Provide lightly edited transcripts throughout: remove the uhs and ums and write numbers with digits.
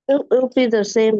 It'll be the same,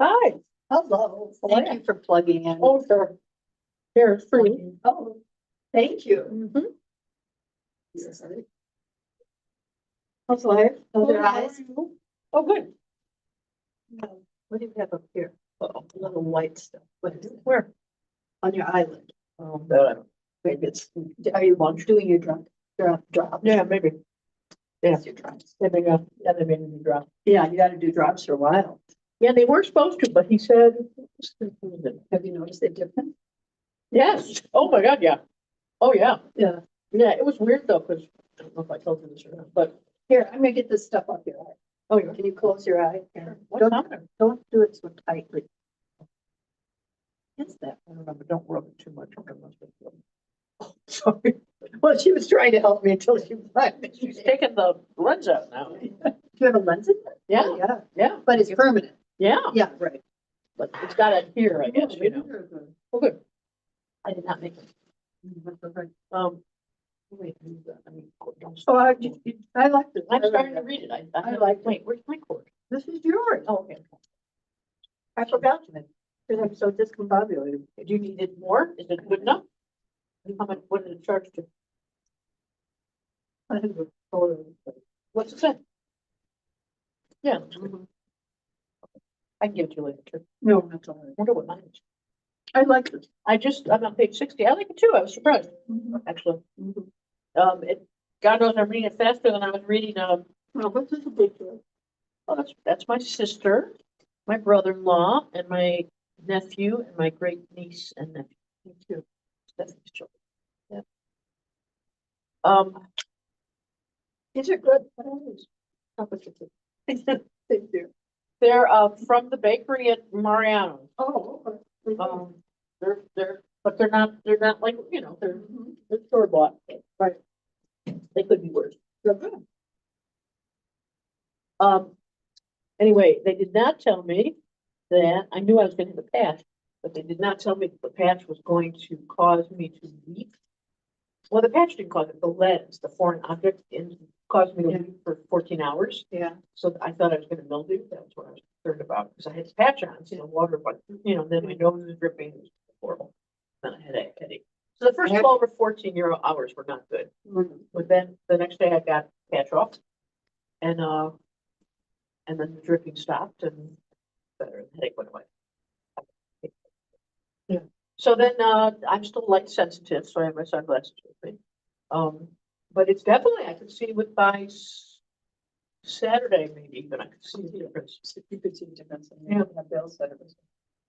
Hi. Hello, Oh, thank yeah. you for plugging in. Oh, sure. Here, it's for you. Oh, thank you. How's life? How's your Good, how eyes? are you? Oh, good. What do you have up here? Oh, a little white stuff. What is it? Where? On your eyelid. Oh, no. Maybe it's, are you doing your drops? Yeah, maybe. Yeah. Your drops. They made me drop. Yeah, you gotta do drops for a while. Yeah, they were supposed to, but he said. Have you noticed the difference? Yes. Oh, my God, yeah. Oh, yeah. Yeah. Yeah, it was weird though, because I don't know if I told you this or not, but. Here, I'm gonna get this stuff off your eye. Oh, yeah. Can you close your eye? What's on there? Don't do it so tightly. What's that? I don't remember. Don't rub it too much. Oh, sorry. Well, she was trying to help me until she finally. She's taking the lens out now. Do you have a lens in there? Yeah, Yeah, yeah, but it's permanent. yeah. Yeah, right. But it's got it here, I guess, you know. Oh, good. I did not make it. Wait, I mean, So I like this. I'm starting to read it. I like, wait, where's my cord? This is yours. Oh, okay. I forgot to, because I'm so discombobulated. Do you need it more? Is it good enough? How much, what did it charge to? I have a photo. What's it say? Yeah. Looks good. I can give it to you later too. No, that's all right. I wonder what mine is. I like this. I'm on page 60. I like it too. I was surprised, actually. God knows I'm reading it faster than I was reading, Oh, what's this a picture? oh, that's my sister, my brother-in-law, and my nephew, and my great niece and nephew. Thank you. Stephanie's children. Yeah. These are good. What are these? Thank you. They're from the bakery at Mariano's. Oh, okay. But they're not like, you know, they're store bought. Right. They could be worse. They're good. Anyway, they did not tell me that, I knew I was getting the patch, but they did not tell me that the patch was going to cause me to weep. Well, the patch didn't cause it, the lens, the foreign object, caused me to weep for 14 hours. Yeah. So I thought I was gonna mildew, that was what I was concerned about, because I had the patch on, so the water, but, you know, then my nose was dripping, it was horrible. Then I had a headache. So the first 12 or 14 hours were not good. But then the next day I got patch off. And then the dripping stopped and the headache went away. Yeah. So then I'm still light sensitive, so I have my sunglasses with me. But it's definitely, I can see with my Saturday maybe even, I could see the difference. You could see the difference. Yeah. Bill said it was.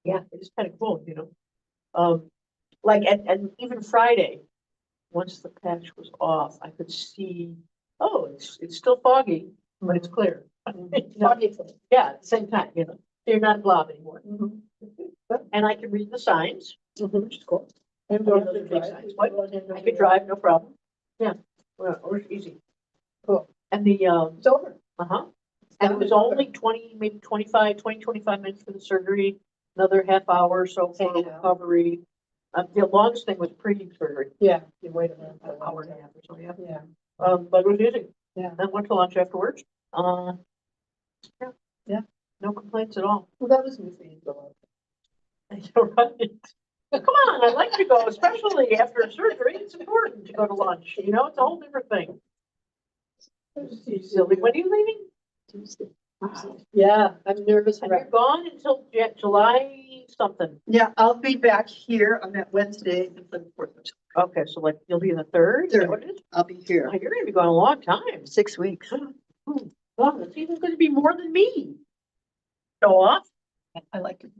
Yeah, it's kind of cool, you know? Like, and even Friday, once the patch was off, I could see, oh, it's still foggy, but it's clear. Foggy. Yeah, at the same time, you know, you're not blob anymore. Mhm. And I can read the signs, Mhm. which is cool. And I go mean, to those the are big drive. signs. What? I could drive, no problem. Yeah, well, it was easy. Cool. And the, It's over. uh-huh, and it was only 20, maybe 25 minutes for the surgery, another half hour or so for Yeah. recovery. The longest thing was pre-surgery, Yeah, you wait a minute. an hour and a half or so, yeah. Yeah, But it was easy. yeah. Then went to lunch afterwards. Yeah. Yeah. No complaints at all. Well, that was new for you, Bill. You're right. Come on, I like to go, especially after surgery. It's important to go to lunch, you know, it's a whole different thing. Silly, when are you leaving? Tuesday. Wow. Yeah, I'm nervous. And you're gone until July something. Yeah, I'll be back here on that Wednesday for the 4th of July. Okay, so like you'll be in the third? Is that Third. what it is? I'll be Oh, here you're gonna be gone a long time. 6 weeks. God, it's even gonna be more than me. Show off? I like it.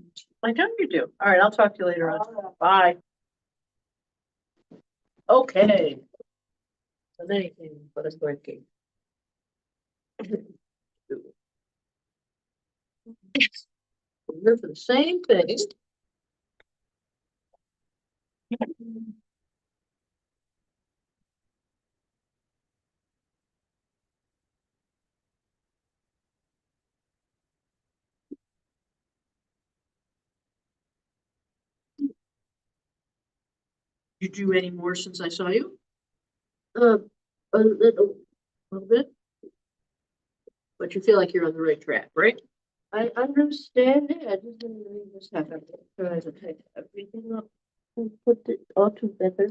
I know you do. All right, I'll talk to you later on. Bye. Okay. So then anything but a birthday. We're for the same thing. Did you do any more since I saw you? Uh, A little bit. But you feel like you're on the right track, right? I understand it. I just have to try to type everything up and put it all together.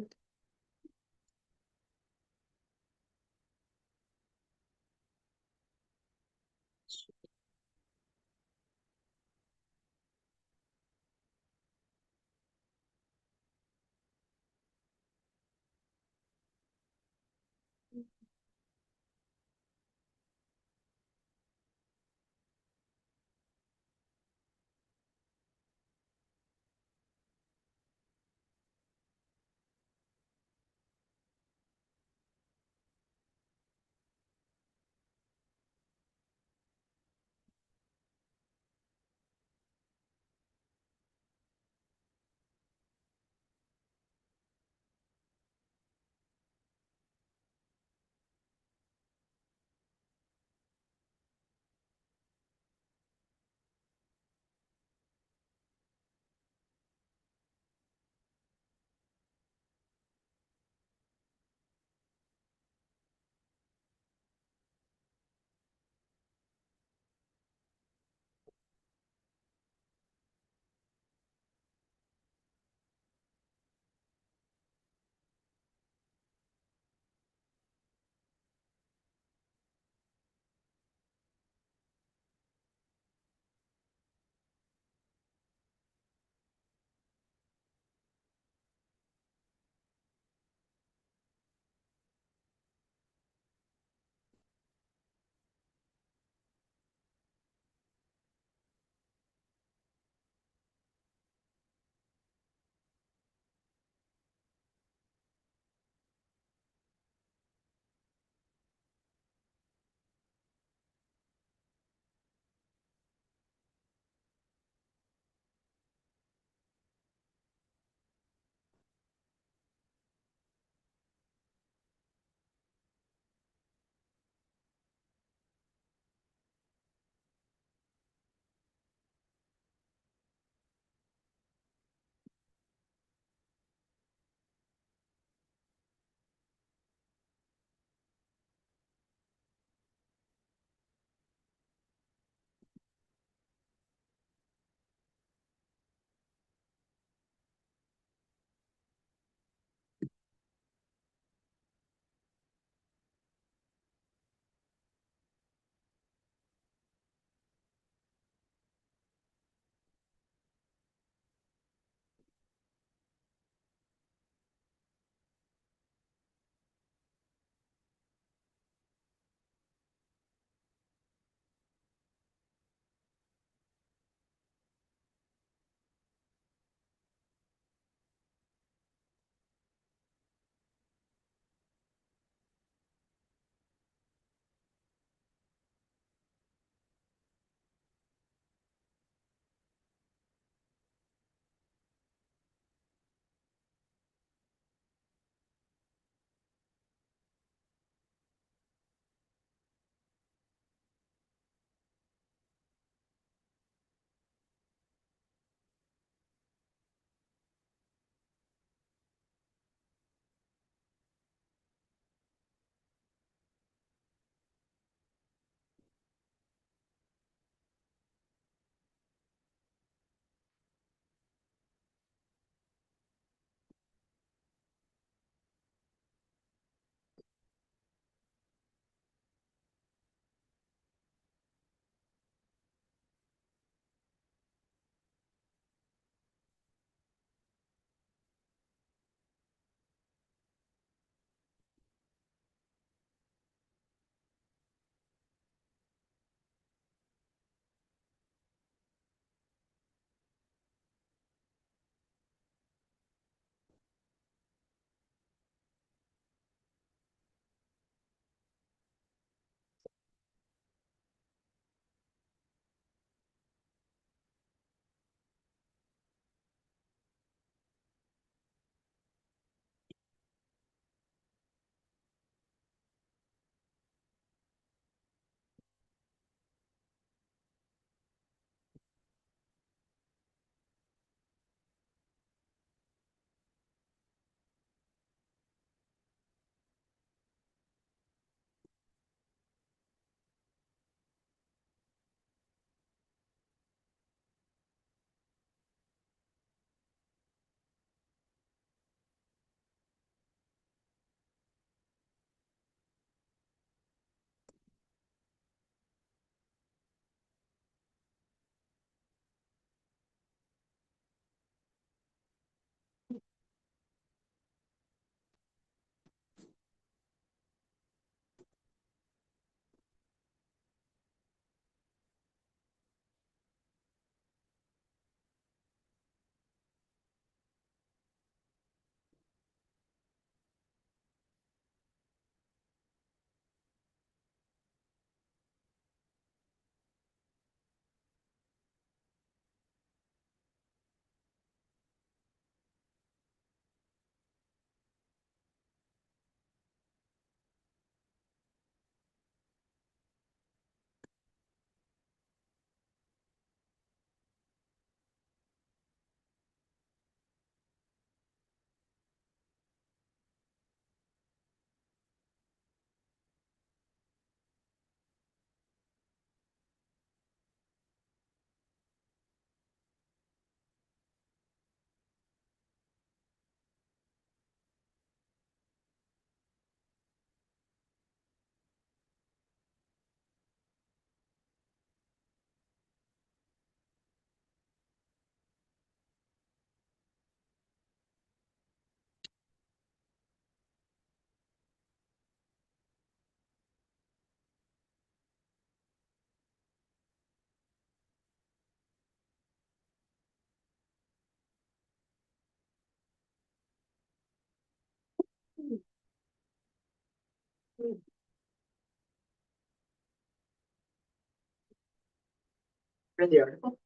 read the article?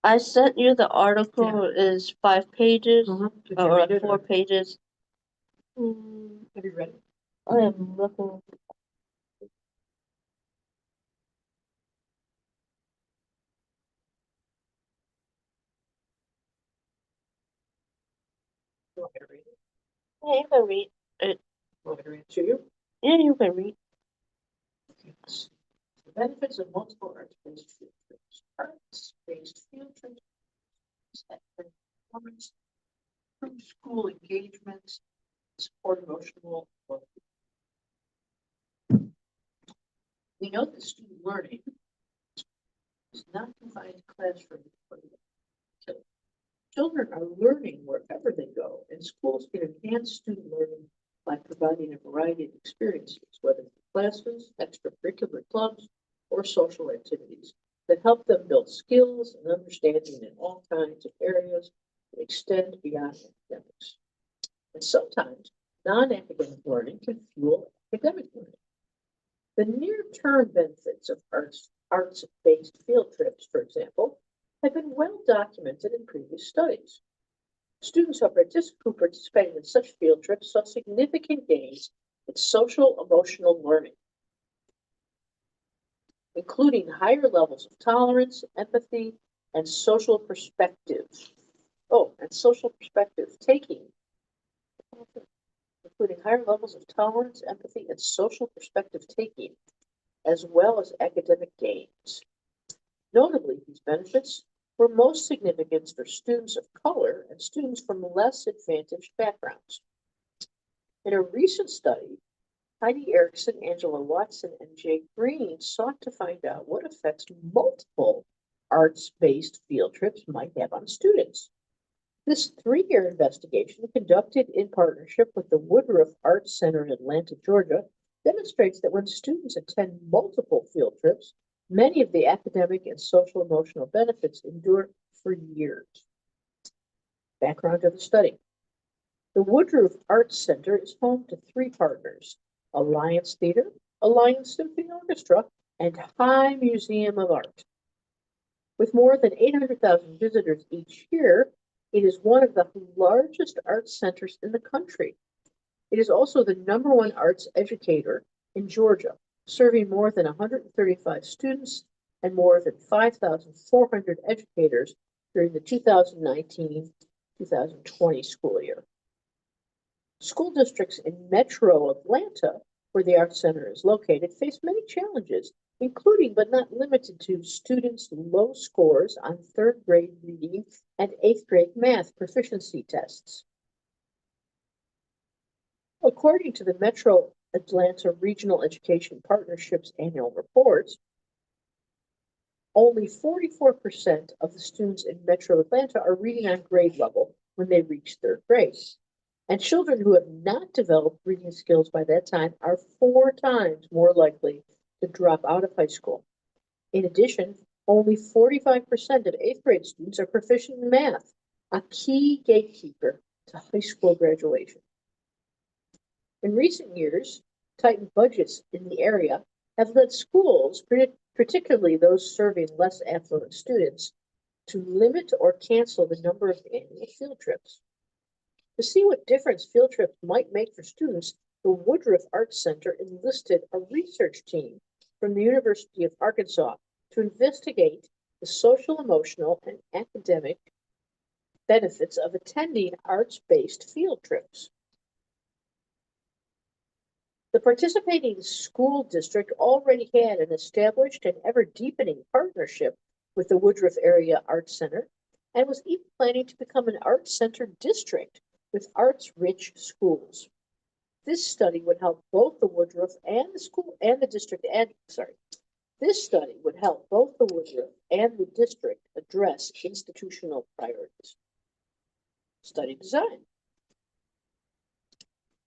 I sent you the article is 5 pages Did you or read it, 4 or pages. have you read it? I am looking. You want me to read it? Yeah, you can read it. You want me to read it to you? Yeah, you can read. Yes. The benefits of multiple arts-based field trips. Arts-based field trips that performance, improve school engagement, support emotional well-being. We know that student learning is not confined to classroom. Children are learning wherever they go, and schools can enhance student learning by providing a variety of experiences, whether classes, extracurricular clubs, or social activities that help them build skills and understanding in all kinds of areas that extend beyond academics. And sometimes non-academic learning can fuel academic learning. The near-term benefits of arts-based field trips, for example, have been well documented in previous studies. Students who participated in such field trips saw significant gains in social emotional learning, including higher levels of tolerance, empathy, and social perspective. And social perspective taking, including higher levels of tolerance, empathy, and social perspective taking, as well as academic gains. Notably, these benefits were most significant for students of color and students from less advantaged backgrounds. In a recent study, Heidi Erickson, Angela Watson, and Jay Green sought to find out what effects multiple arts-based field trips might have on students. This 3-year investigation, conducted in partnership with the Woodruff Arts Center in Atlanta, Georgia, demonstrates that when students attend multiple field trips, many of the academic and social emotional benefits endure for years. Background of the study. The Woodruff Arts Center is home to 3 partners: Alliance Theater, Alliance Symphony Orchestra, and High Museum of Art. With more than 800,000 visitors each year, it is one of the largest arts centers in the country. It is also the #1 arts educator in Georgia, serving more than 135 students and more than 5,400 educators during the 2019-2020 school year. School districts in Metro Atlanta, where the Arts Center is located, face many challenges, including but not limited to students' low scores on 3rd grade reading and 8th grade math proficiency tests. According to the Metro Atlanta Regional Education Partnership's annual reports, only 44% of the students in Metro Atlanta are reading on grade level when they reach 3rd grade. And children who have not developed reading skills by that time are 4 times more likely to drop out of high school. In addition, only 45% of 8th grade students are proficient in math, a key gatekeeper to high school graduation. In recent years, tightened budgets in the area have led schools, particularly those serving less affluent students, to limit or cancel the number of annual field trips. To see what difference field trips might make for students, the Woodruff Arts Center enlisted a research team from the University of Arkansas to investigate the social, emotional, and academic benefits of attending arts-based field trips. The participating school district already had an established and ever-deepening partnership with the Woodruff Area Arts Center and was even planning to become an arts center district with arts-rich schools. This study would help both the Woodruff and the school and the district This study would help both the Woodruff and the district address institutional priorities. Study design.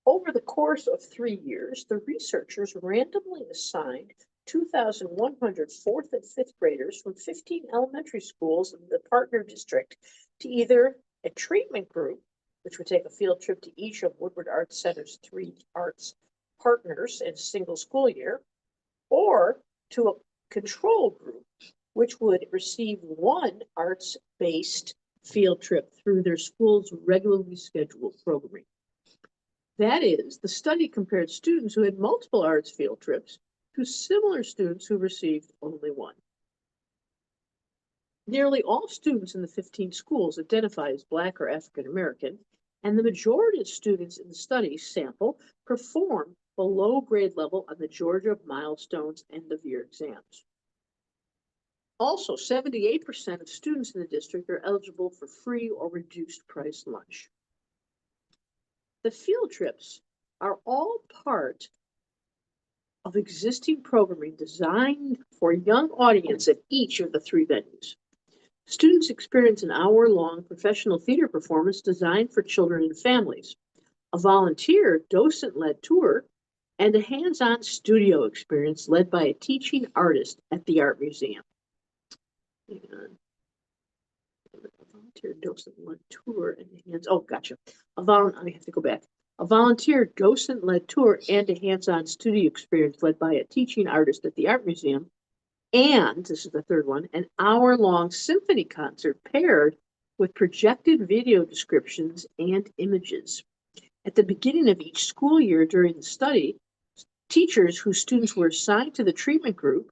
Over the course of 3 years, the researchers randomly assigned 2,100 4th and 5th graders from 15 elementary schools in the partner district to either a treatment group, which would take a field trip to each of Woodward Arts Center's 3 arts partners in a single school year, or to a control group, which would receive one arts-based field trip through their school's regularly scheduled programming. That is, the study compared students who had multiple arts field trips to similar students who received only one. Nearly all students in the 15 schools identify as Black or African American, and the majority of students in the study sample perform below grade level on the Georgia Milestones end-of-year exams. Also, 78% of students in the district are eligible for free or reduced price lunch. The field trips are all part of existing programming designed for a young audience at each of the three venues. Students experience an hour-long professional theater performance designed for children and families, a volunteer docent-led tour, and a hands-on studio experience led by a teaching artist at the art museum. Hang on. A volunteer docent-led tour and a gotcha. I have to go back. A volunteer docent-led tour and a hands-on studio experience led by a teaching artist at the art museum. And, this is the third one, an hour-long symphony concert paired with projected video descriptions and images. At the beginning of each school year during the study, teachers whose students were assigned to the treatment group,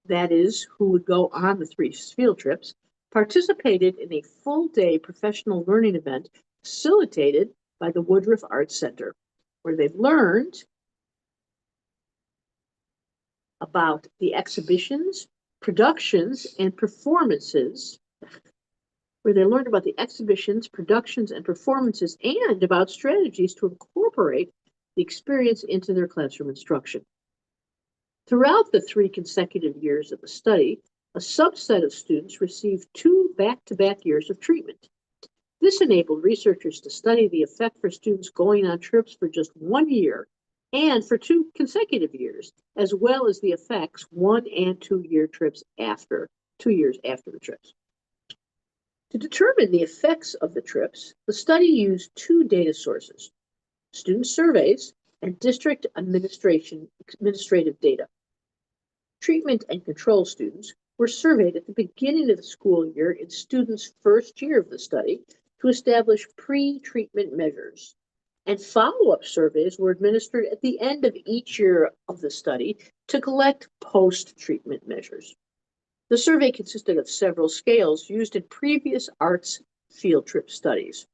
that is, who would go on the 3 field trips, participated in a full-day professional learning event facilitated by the Woodruff Arts Center, where they've learned about the exhibitions, productions, and performances, and about strategies to incorporate the experience into their classroom instruction. Throughout the 3 consecutive years of the study, a subset of students received 2 back-to-back years of treatment. This enabled researchers to study the effect for students going on trips for just 1 year and for 2 consecutive years, as well as the effects 1 and 2 year trips after 2 years after the trips. To determine the effects of the trips, the study used 2 data sources: student surveys and district administrative data. Treatment and control students were surveyed at the beginning of the school year in students' first year of the study to establish pre-treatment measures, and follow-up surveys were administered at the end of each year of the study to collect post-treatment measures. The survey consisted of several scales used in previous arts field trip studies.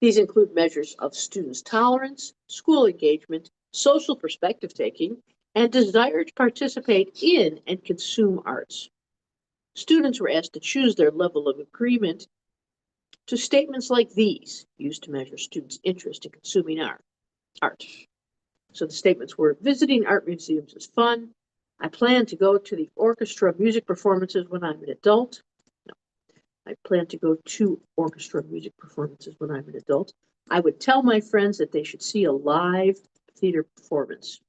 These include measures of students' tolerance, school engagement, social perspective taking, and desire to participate in and consume arts. Students were asked to choose their level of agreement to statements like these, used to measure students' interest in consuming art. So the statements were: visiting art museums is fun. I plan to go to the orchestra music performances when I'm an adult. No, I plan to go to orchestra music performances when I'm an adult. I would tell my friends that they should see a live theater performance.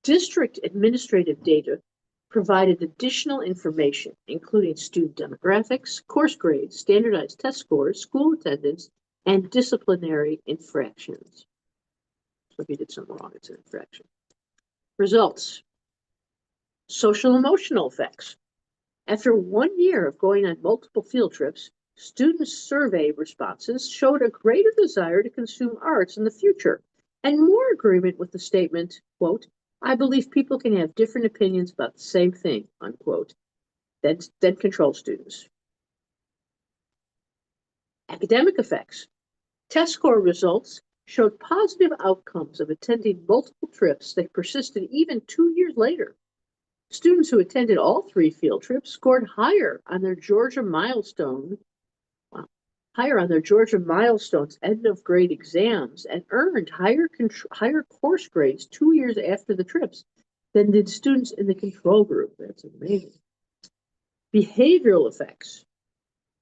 District administrative data provided additional information, including student demographics, course grades, standardized test scores, school attendance, and disciplinary infractions. So if you did something wrong, it's an infraction. Results. Social emotional effects. After 1 year of going on multiple field trips, students' survey responses showed a greater desire to consume arts in the future and more agreement with the statement, quote, I believe people can have different opinions about the same thing, unquote, than control students. Academic effects. Test score results showed positive outcomes of attending multiple trips that persisted even 2 years later. Students who attended all 3 field trips scored higher on their Georgia Milestones end of grade exams and earned higher course grades 2 years after the trips than did students in the control group. That's amazing. Behavioral effects.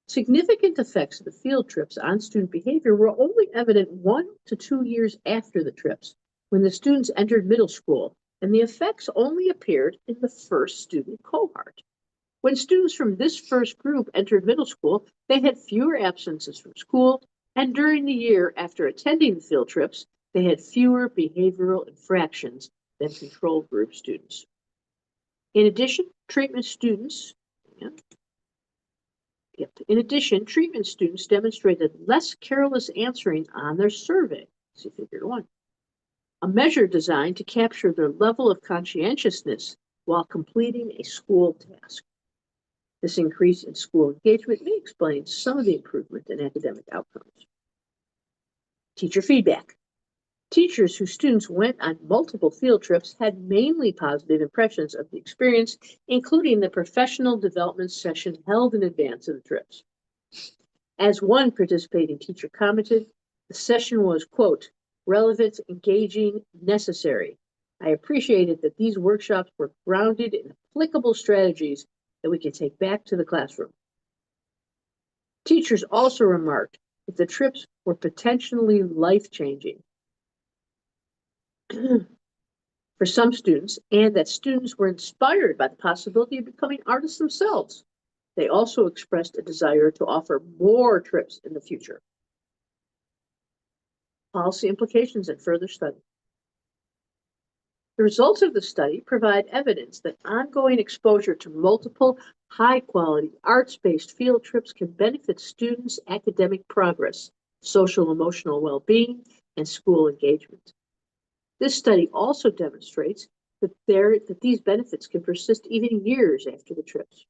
Significant effects of the field trips on student behavior were only evident 1 to 2 years after the trips, when the students entered middle school, and the effects only appeared in the first student cohort. When students from this first group entered middle school, they had fewer absences from school, and during the year after attending the field trips, they had fewer behavioral infractions than control group students. In addition, treatment students demonstrated less careless answering on their survey. See figure 1. A measure designed to capture their level of conscientiousness while completing a school task. This increase in school engagement may explain some of the improvement in academic outcomes. Teacher feedback. Teachers whose students went on multiple field trips had mainly positive impressions of the experience, including the professional development session held in advance of the trips. As one participating teacher commented, the session was, quote, relevant, engaging, necessary. I appreciated that these workshops were grounded in applicable strategies that we could take back to the classroom. Teachers also remarked that the trips were potentially life-changing for some students, and that students were inspired by the possibility of becoming artists themselves. They also expressed a desire to offer more trips in the future. Policy implications and further study. The results of the study provide evidence that ongoing exposure to multiple high-quality arts-based field trips can benefit students' academic progress, social emotional well-being, and school engagement. This study also demonstrates that these benefits can persist even years after the trips.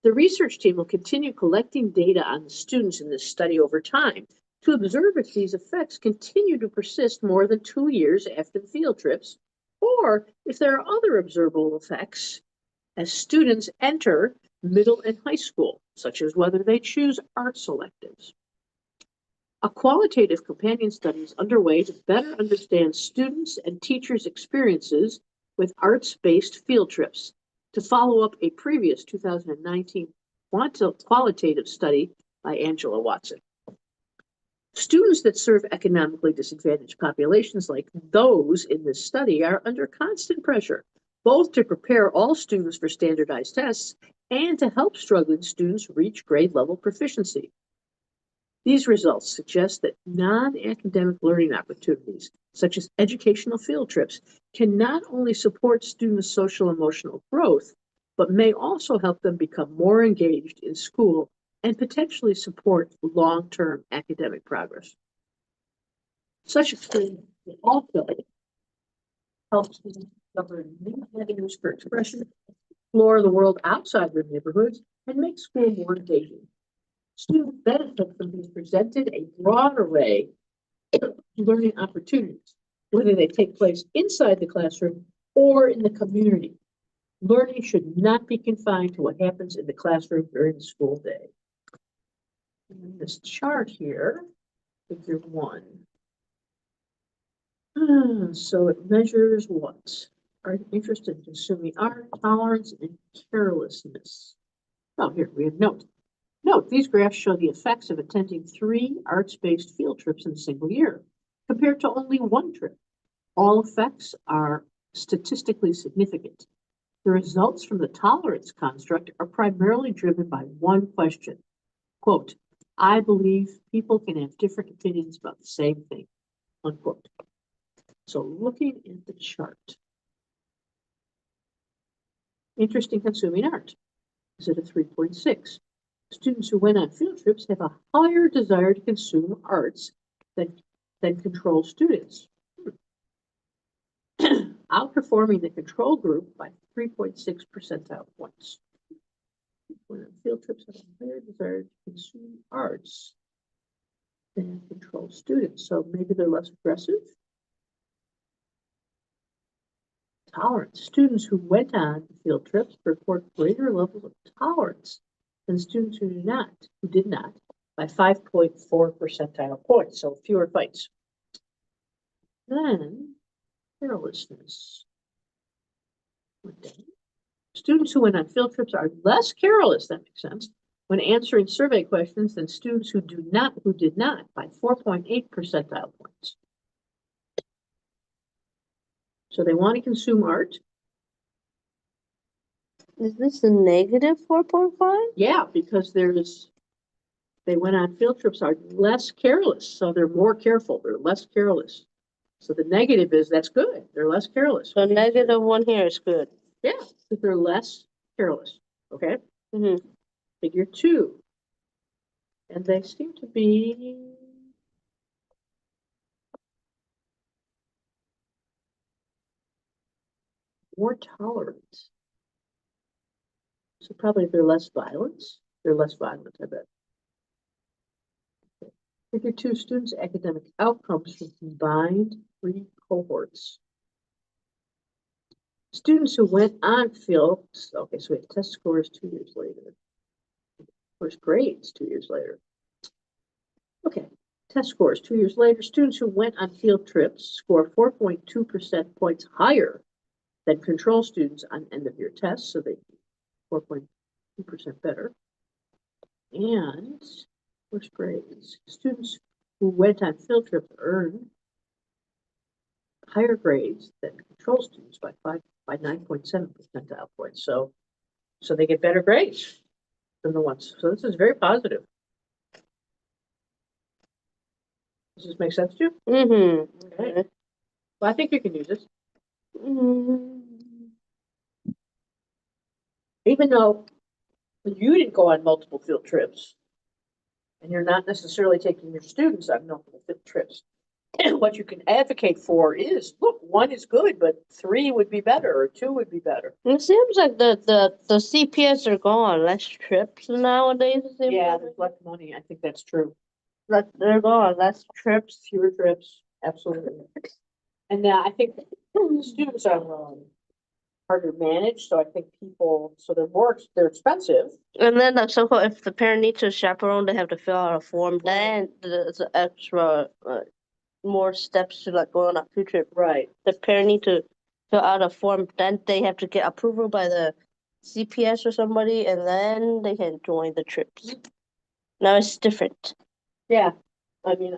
The research team will continue collecting data on the students in this study over time to observe if these effects continue to persist more than 2 years after the field trips, or if there are other observable effects as students enter middle and high school, such as whether they choose art selectives. A qualitative companion study is underway to better understand students and teachers' experiences with arts-based field trips, to follow up a previous 2019 qualitative study by Angela Watson. Students that serve economically disadvantaged populations like those in this study are under constant pressure, both to prepare all students for standardized tests and to help struggling students reach grade level proficiency. These results suggest that non-academic learning opportunities, such as educational field trips, can not only support students' social emotional growth, but may also help them become more engaged in school and potentially support long-term academic progress. Such experience will also help students discover new avenues for expression, explore the world outside their neighborhoods, and make school more engaging. Students benefit from being presented a broad array of learning opportunities, whether they take place inside the classroom or in the community. Learning should not be confined to what happens in the classroom during the school day. In this chart here, figure 1. So it measures what? Our interest in consuming art, tolerance, and carelessness. Oh, here we have note. Note, these graphs show the effects of attending 3 arts-based field trips in a single year, compared to only 1 trip. All effects are statistically significant. The results from the tolerance construct are primarily driven by one question. Quote, I believe people can have different opinions about the same thing. Unquote. So looking at the chart. Interest in consuming art is at a 3.6. Students who went on field trips have a higher desire to consume arts than control students, outperforming the control group by 3.6 percentile points. When on field trips have a higher desire to consume arts than control students, so maybe they're less aggressive. Tolerance. Students who went on field trips report greater levels of tolerance than students who did not, by 5.4 percentile points, so fewer fights. Then, carelessness. Students who went on field trips are less careless, that makes sense, when answering survey questions than students who did not, by 4.8 percentile points. So they want to consume art. Is this a negative 4.5? Yeah, because they went on field trips are less careless, so they're more careful, they're less careless. So the negative is that's good. They're less careless. So -1 here is good. Yeah, because they're less careless. Okay. Hmm. Figure 2. And they seem to be more tolerant. So probably they're less violent. They're less violent, I bet. Figure 2, students' academic outcomes from combined 3 cohorts. Students who went on field, okay, so we have test scores 2 years later. Course grades 2 years later. Okay, test scores 2 years later. Students who went on field trips score 4.2% points higher than control students on end of year tests, so they 4.2% better. And course grades. Students who went on field trips earned higher grades than control students by 9.7 percentile points. So they get better grades than the ones. So this is very positive. Does this make sense to you? Mm-hmm. Okay. Well, I think you can use this. Even though you didn't go on multiple field trips, and you're not necessarily taking your students on multiple field trips, what you can advocate for is, look, 1 is good, but 3 would be better, or 2 would be better. It seems like the CPS are going less trips nowadays. It seems Yeah, like. there's less money. I think that's true. Like they're going less trips. Fewer trips, absolutely. And now I think the students are harder managed, so I think so they're expensive. And then so if the parent needs a chaperone, they have to fill out a form. Then there's an extra more steps to like go on a field trip. Right. The parent need to fill out a form. Then they have to get approval by the CPS or somebody, and then they can join the trips. Now it's different. Yeah. I mean,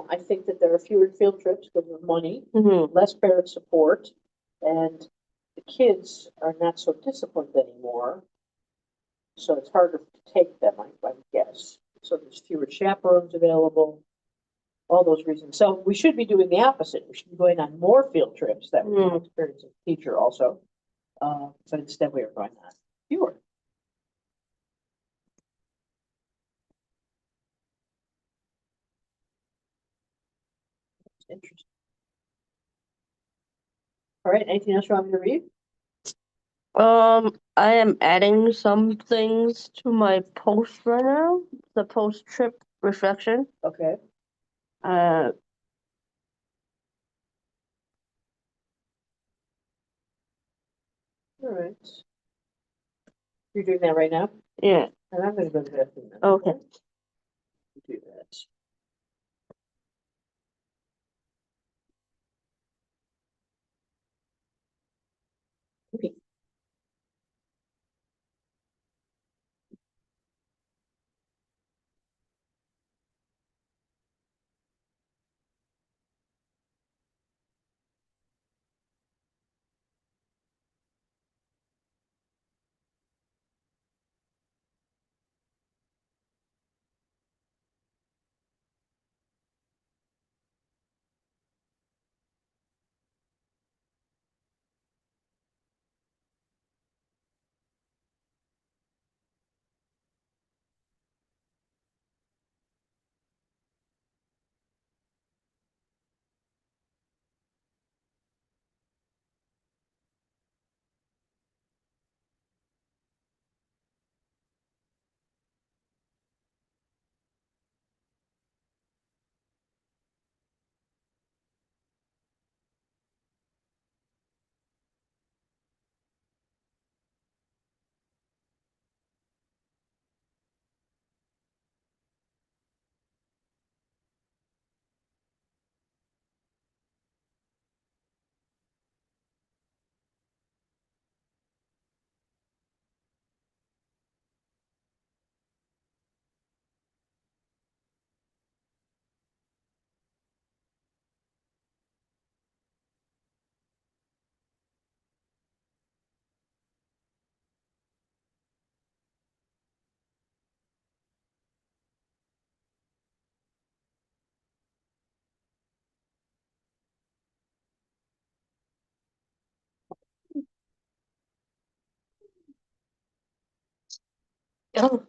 I think that there are fewer field trips because of money, Mm-hmm. less parent support, and the kids are not so disciplined anymore. So it's harder to take them, I would guess. So there's fewer chaperones available, all those reasons. So we should be doing the opposite. We should be going on more field trips that we can experience as a teacher also. But instead we are going on fewer. Interesting. All right, anything else you want me to read? I am adding some things to my post right now. The post trip reflection. Okay. Uh, All right. You're doing that right now? yeah. And I'm gonna go to the bathroom then. Okay. Do that. Okay. Oh,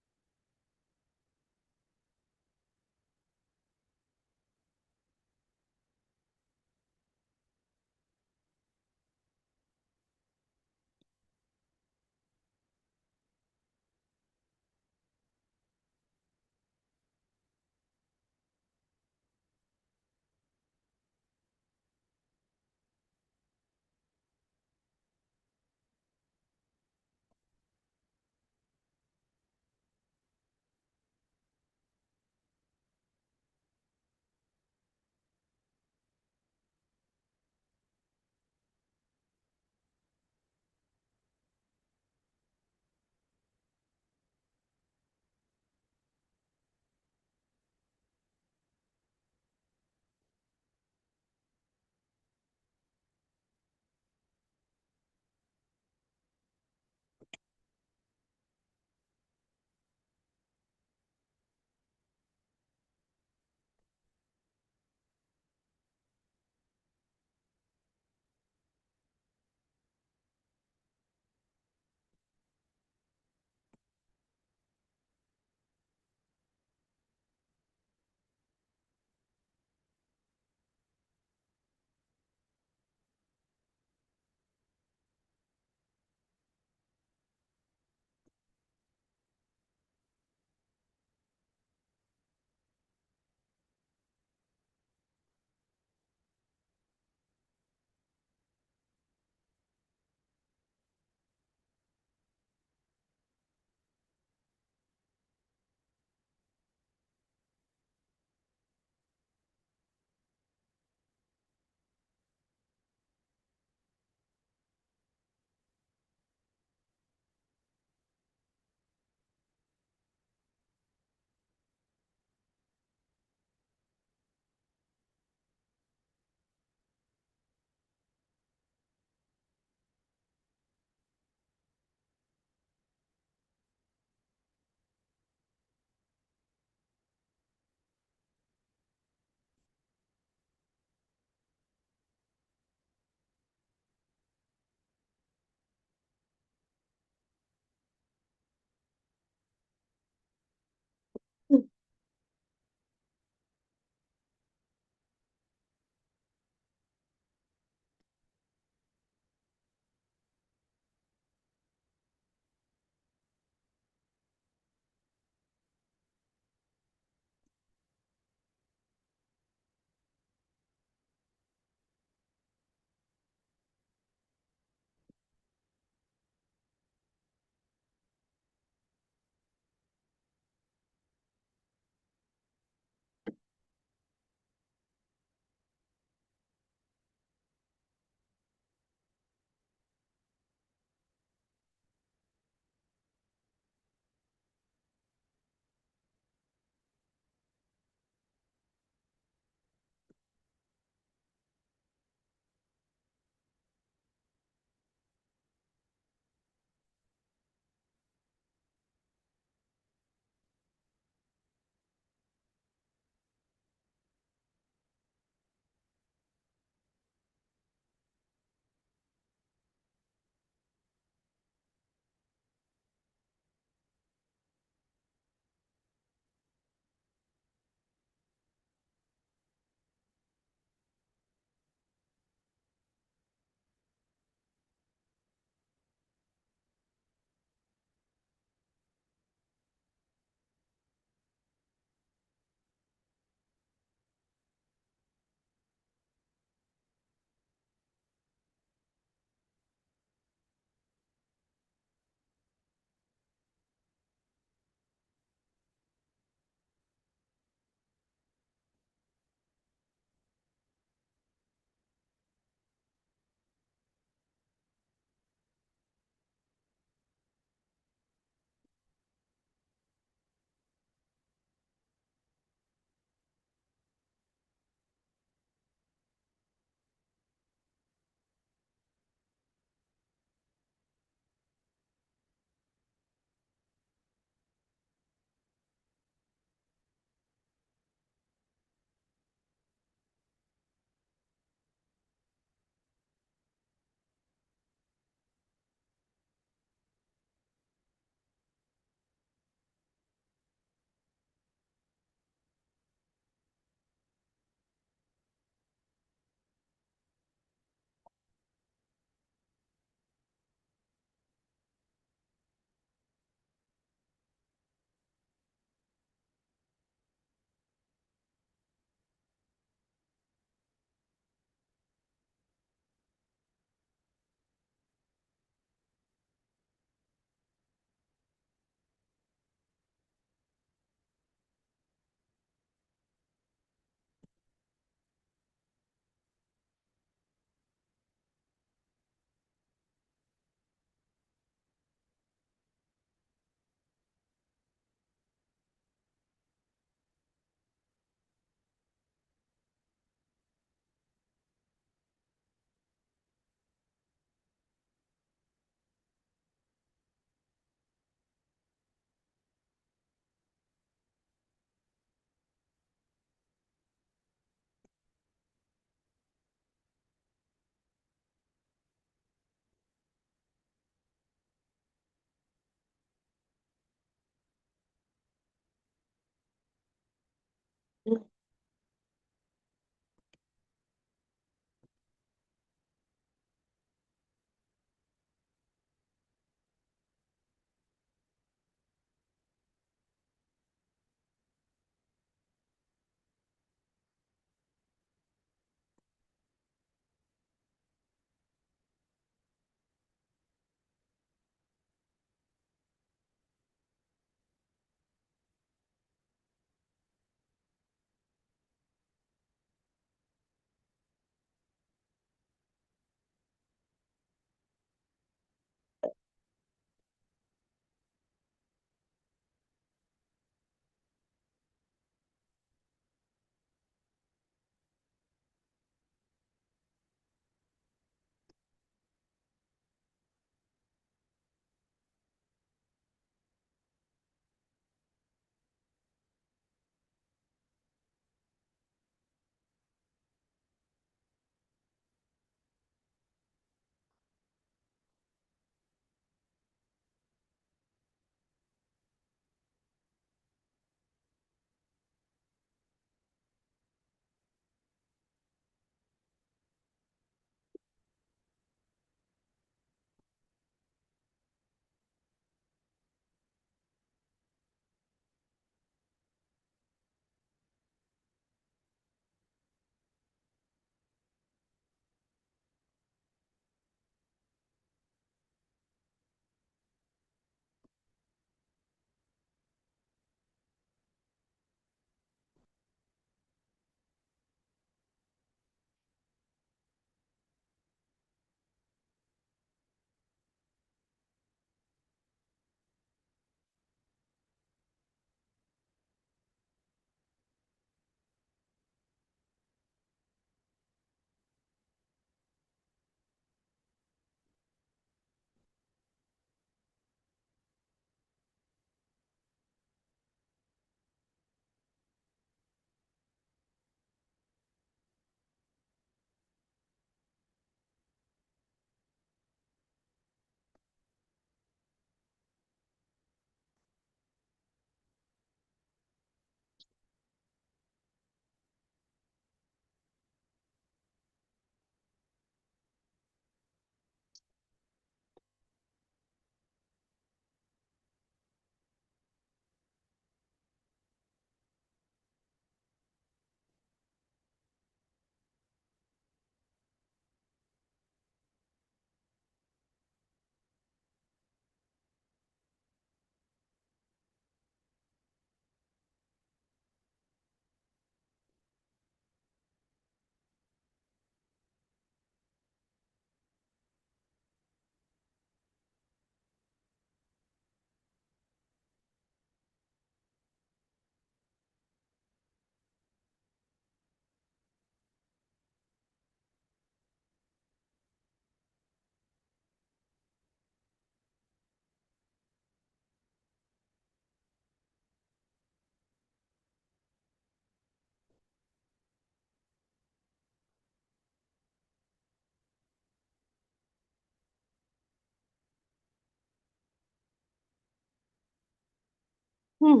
Hmm.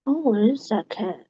Oh, what is that cat?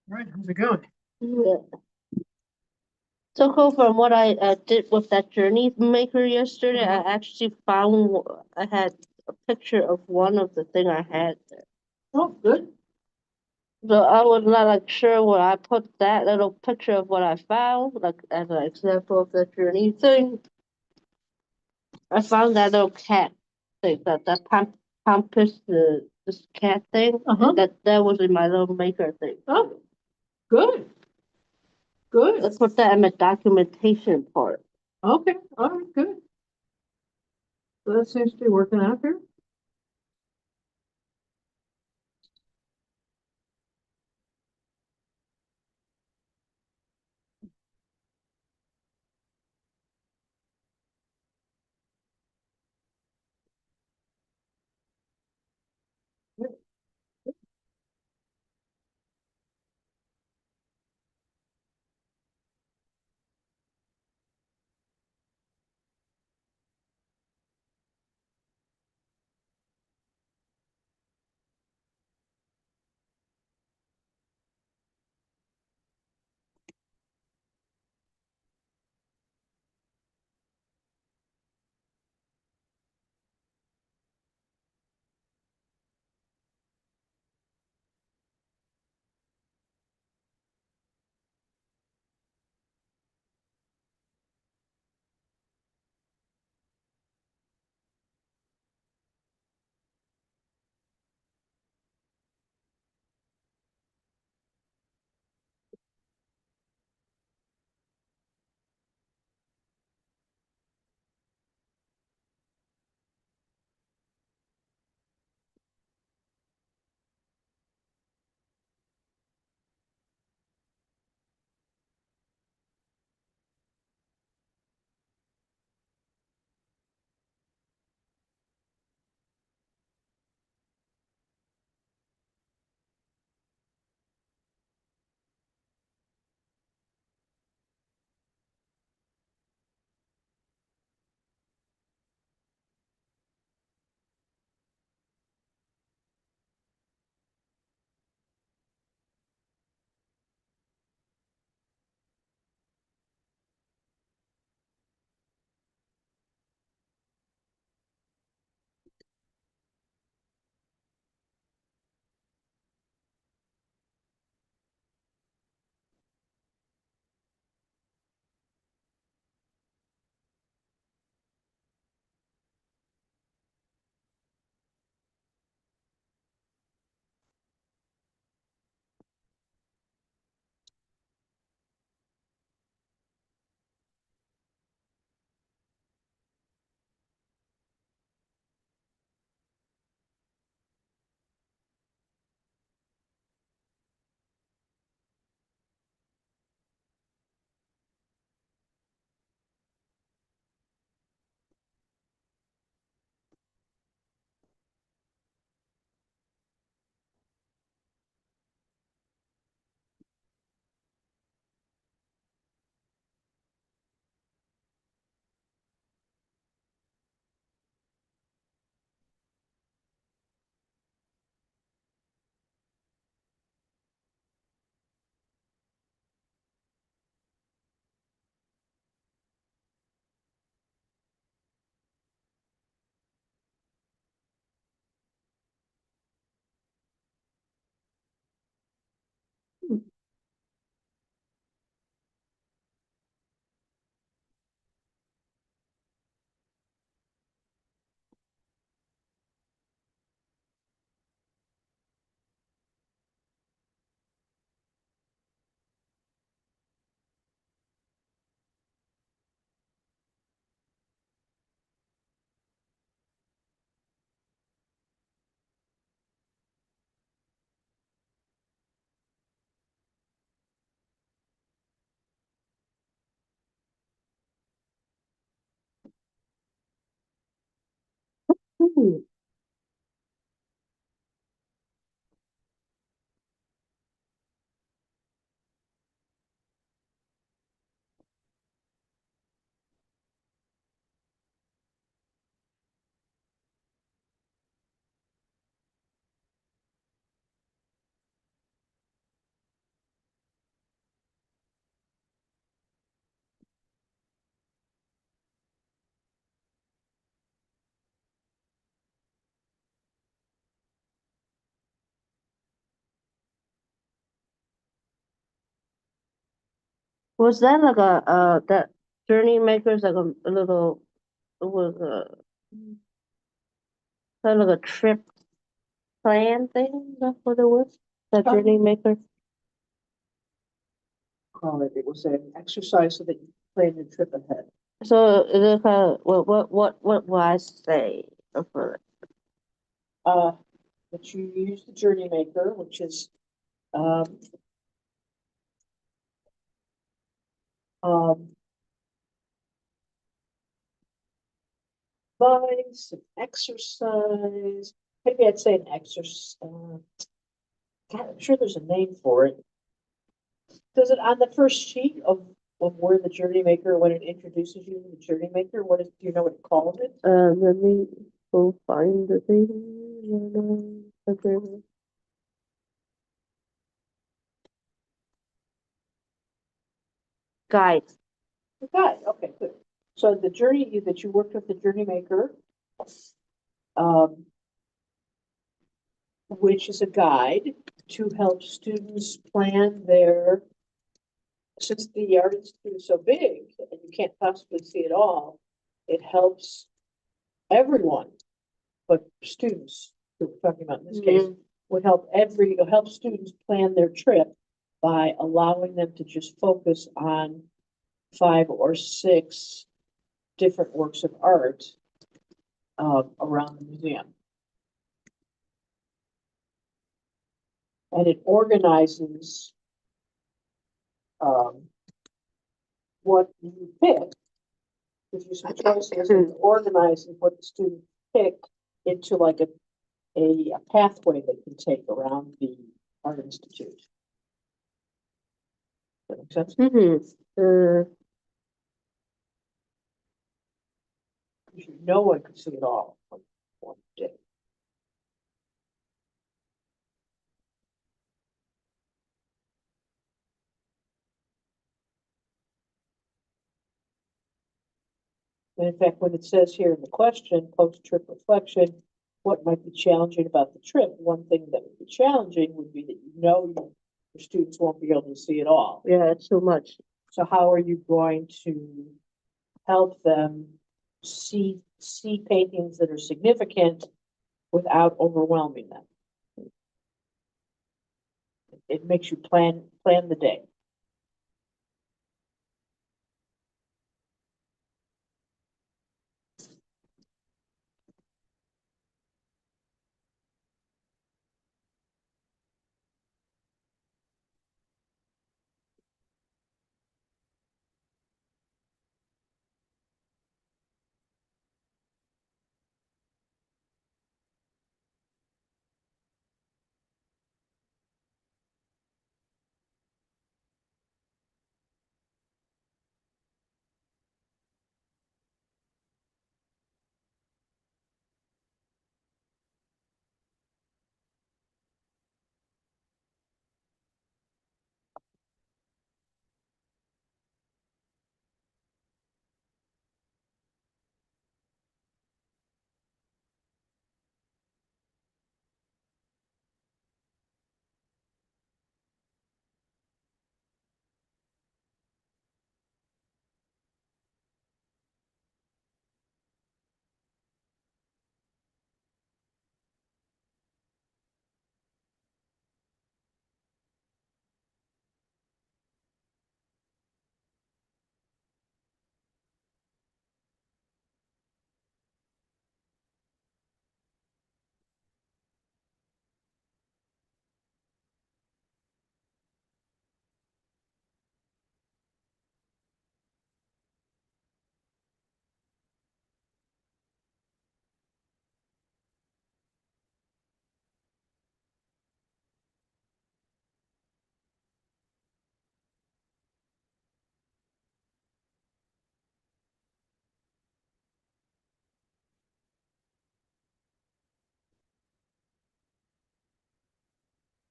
Right, how's it going? Yeah. So cool. From what I did with that journey maker yesterday, I actually found I had a picture of one of the thing I had there. Oh, good. So I was not like sure when I put that little picture of what I found, like as an example of the journey thing. I found that little cat thing, that pampas the this cat thing. Uh-huh. That was in my little maker thing. Oh, good. Good. I put that in the documentation part. Okay, all right, good. So that seems to be working out here. Ooh. Was that like that journey maker's like a little, it was kind of like a trip plan thing? That's what it was? That journey maker? Call it, it was an exercise so that you plan your trip ahead. So is it kind of, what will I say for it? That you use the journey maker, which is, um, um, advice, an exercise, maybe I'd say an exercise, God, I'm sure there's a name for it. Does it on the first sheet of where the journey maker, when it introduces you to the journey maker, what is, do you know what it calls it? Let me go find the thing. Okay. Guide. The guide, okay, good. So the journey, that you worked with the journey maker, um, which is a guide to help students plan their, since the Art Institute is so big and you can't possibly see it all, it helps everyone, but students, who we're talking about in this case, would help it'll help students plan their trip by allowing them to just focus on 5 or 6 different works of art around the museum. And it organizes what you pick. Gives you some choices and organizes what the student picked into like a pathway they can take around the Art Institute. That make sense? No one could see it all on one day. And in fact, when it says here in the question, post-trip reflection, what might be challenging about the trip? One thing that would be challenging would be that your students won't be able to see it all. Yeah, it's too much. So how are you going to help them see paintings that are significant without overwhelming them? It makes you plan the day.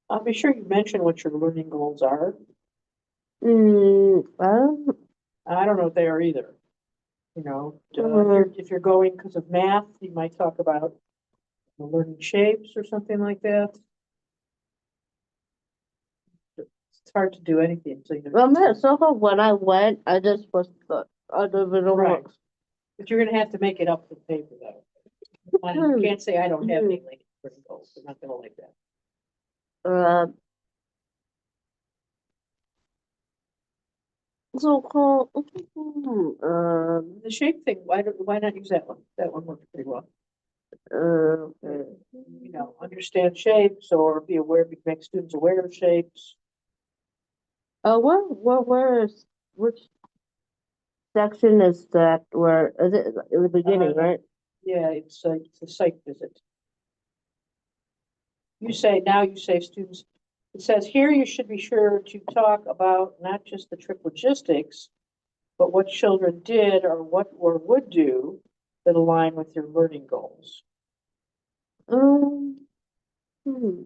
I'll be sure you mention what your learning goals are. Well, I don't know if they are either. You know, Mhm. if you're going because of math, you might talk about learning shapes or something like that. It's hard to do anything until you well, know. so far when I went, I just was the other little Right. ones. But you're gonna have to make it up for the paper though. You can't say I don't have any like learning goals. They're not gonna like that. Uh, so called. The shape thing, why not use that one? That one works pretty well. Okay. You know, understand shapes or be aware, make students aware of shapes. Where is which section is that? Where is it in the beginning, right? Yeah, it's a site visit. You say students, it says here you should be sure to talk about not just the trip logistics, but what children did or would do that align with your learning goals. Um. Hmm.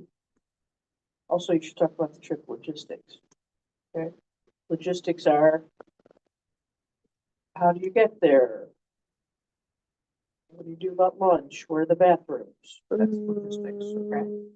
Also, you should talk about the trip logistics. Okay, logistics are how do you get there? What do you do about lunch? Where are the bathrooms? That's logistics. Okay.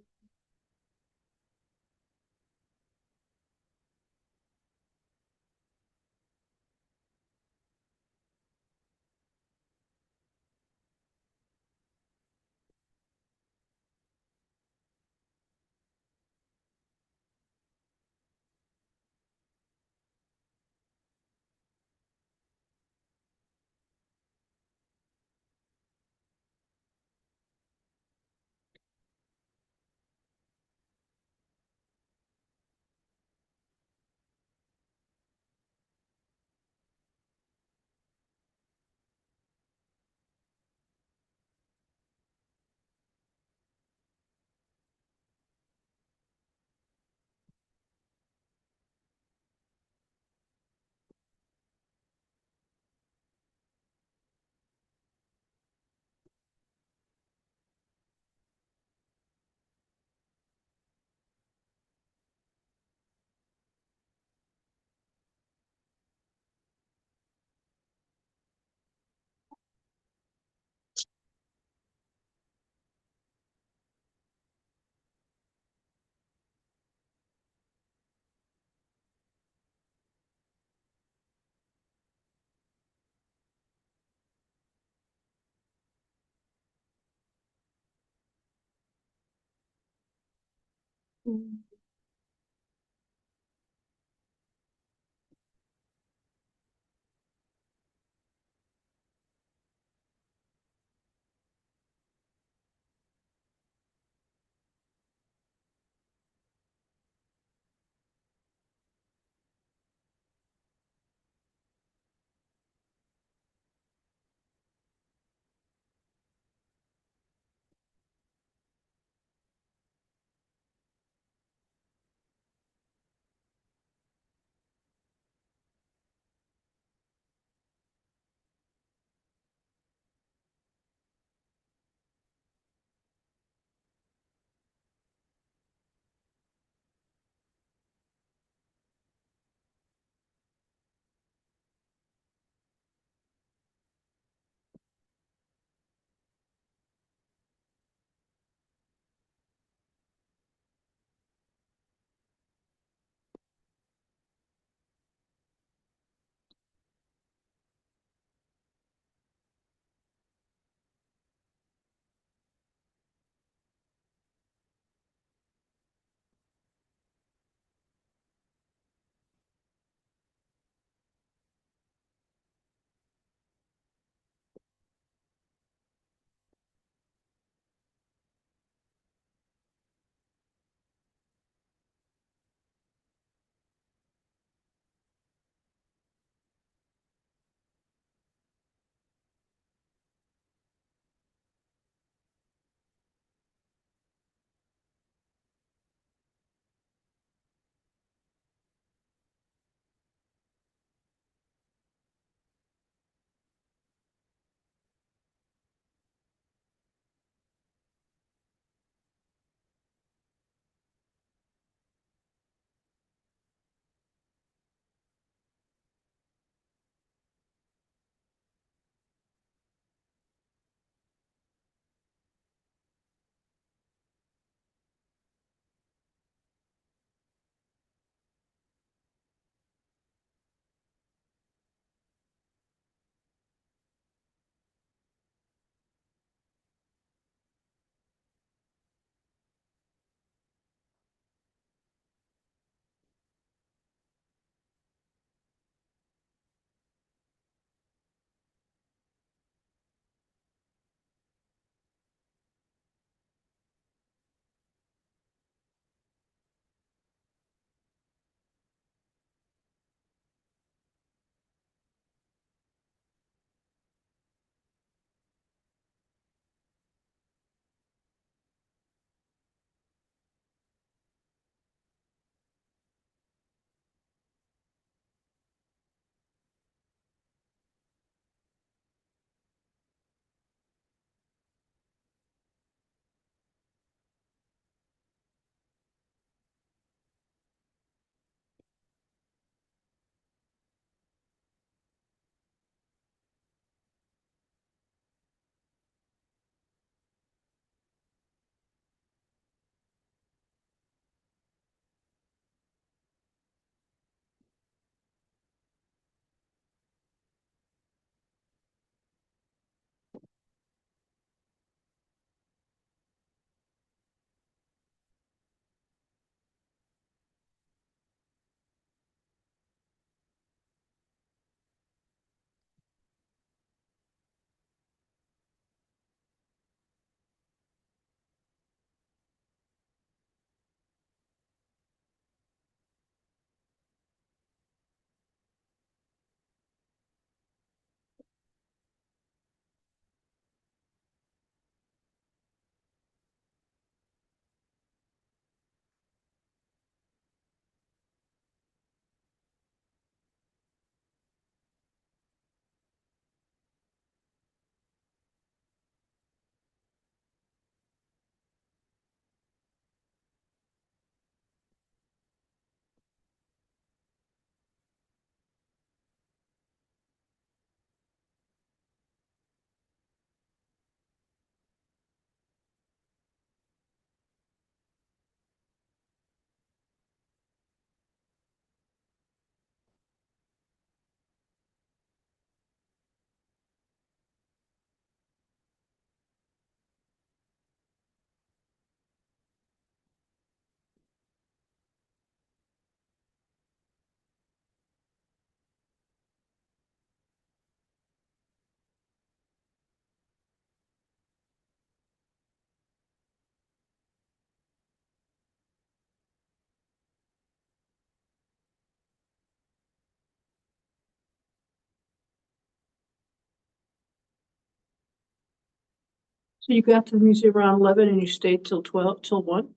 So you got to the museum around 11 and you stayed till 12, till 1?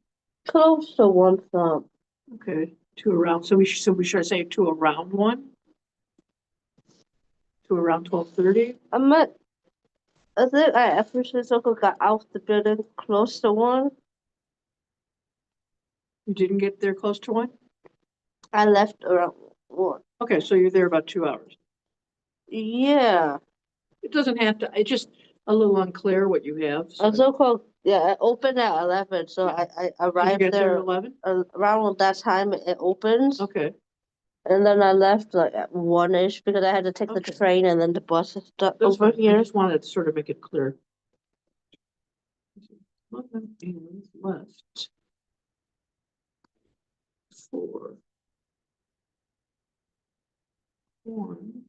Close to one thumb. Okay, to around, so we should say to around 1? To around 12:30? I think I officially got out the building close to one. You didn't get there close to 1? I left around one. Okay, so you're there about 2 hours. Yeah. It doesn't have to, it's just a little unclear what you have. I So. called, yeah, I opened at 11, so I Did you arrived get there there at 11? Around that time it opens. Okay, And then I left like at 1-ish because I had to take the Okay. train and then the bus and stuff that's over fine. I here. just wanted to sort of make it clear. 11 and left. 4. 1.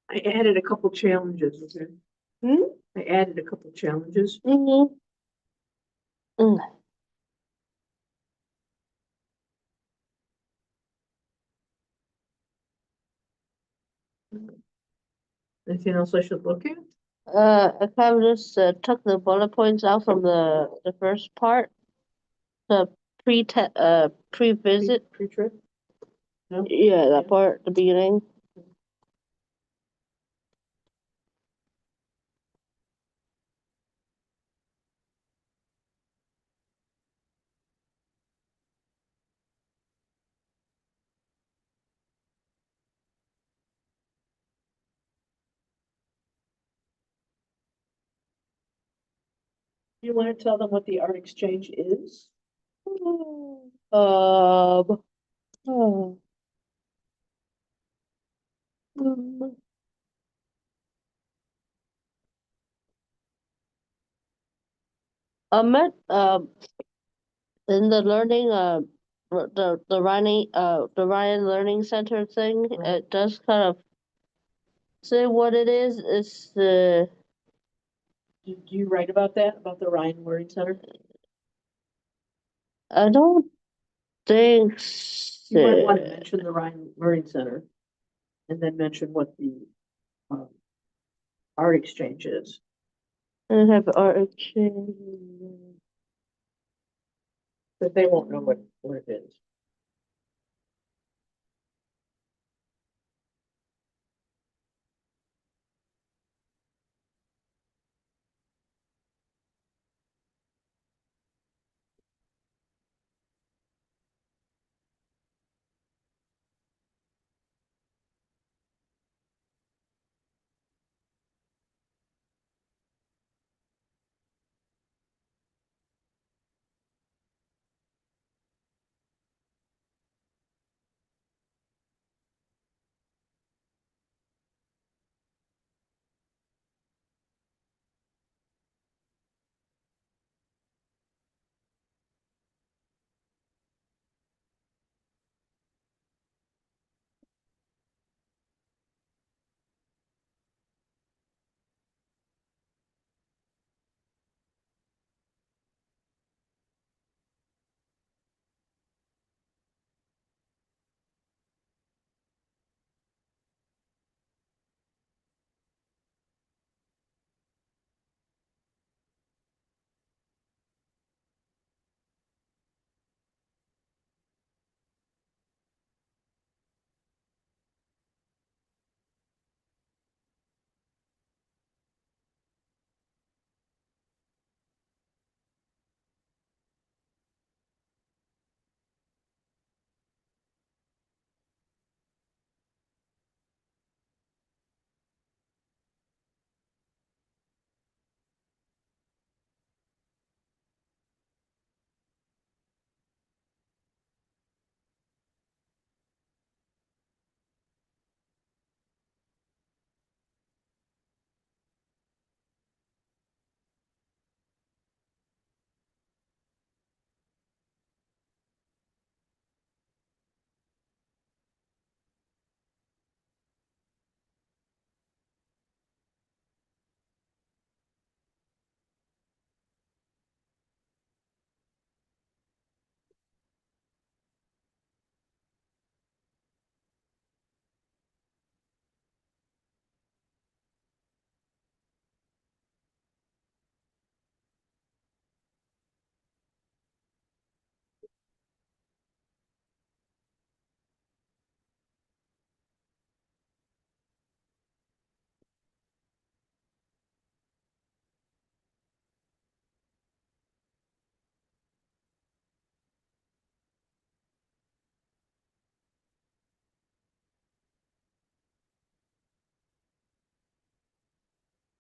I added a couple challenges, okay? I added a couple challenges. Mm-hmm. Mm. Anything else I should look at? I kind of just took the bullet points out from the first part, the pre-visit. Pre-trip? No? Yeah, that Yeah. part, the beginning. You want to tell them what the art exchange is? Um. Oh. Mm. I met in the learning the Ryan Learning Center thing. Right. It does kind of say what it is. It's the Do you write about that, about the Ryan Learning Center? I don't think You might want to so. mention the Ryan Learning Center and then mention what the um, art exchange is. I have art exchange. But they won't know what it is.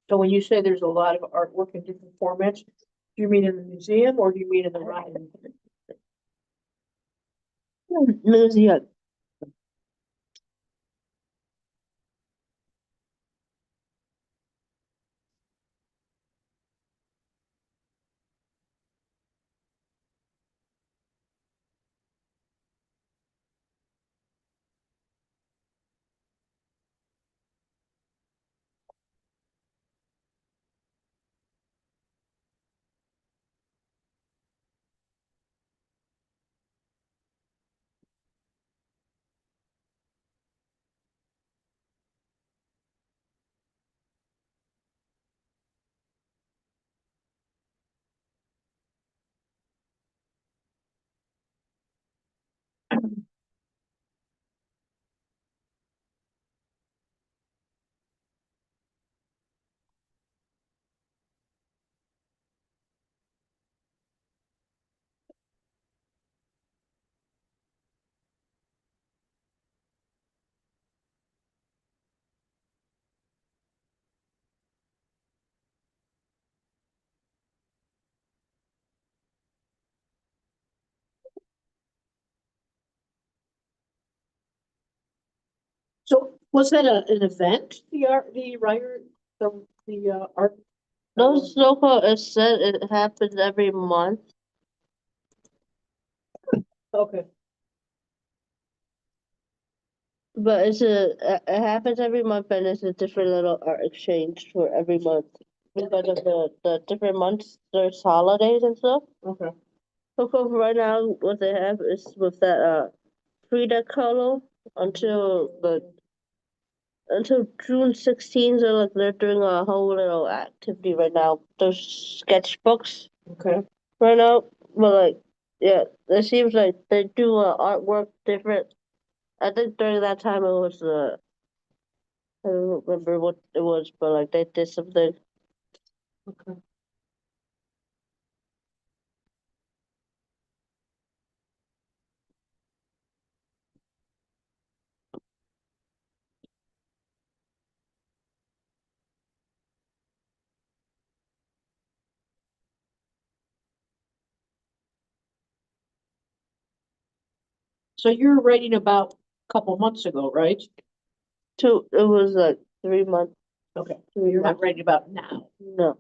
So when you say there's a lot of artwork in different formats, do you mean in the museum or do you mean in the Ryan? Museum. Was that an event, the writer, art? No, snowball is said it happens every month. Okay, But it happens every month, and it's a different little art exchange for every month because of the different months. There's holidays and stuff. okay. So for right now, what they have is with that Frida Kahlo until June 16th. So like they're doing a whole little activity right now. There's sketchbooks Okay. right now, but like yeah, it seems like they do artwork different. I think during that time it was I don't remember what it was, but like they did something. Okay. So you're writing about a couple months ago, right? It was like 3 months. Okay, Three you're not months. writing about now. No.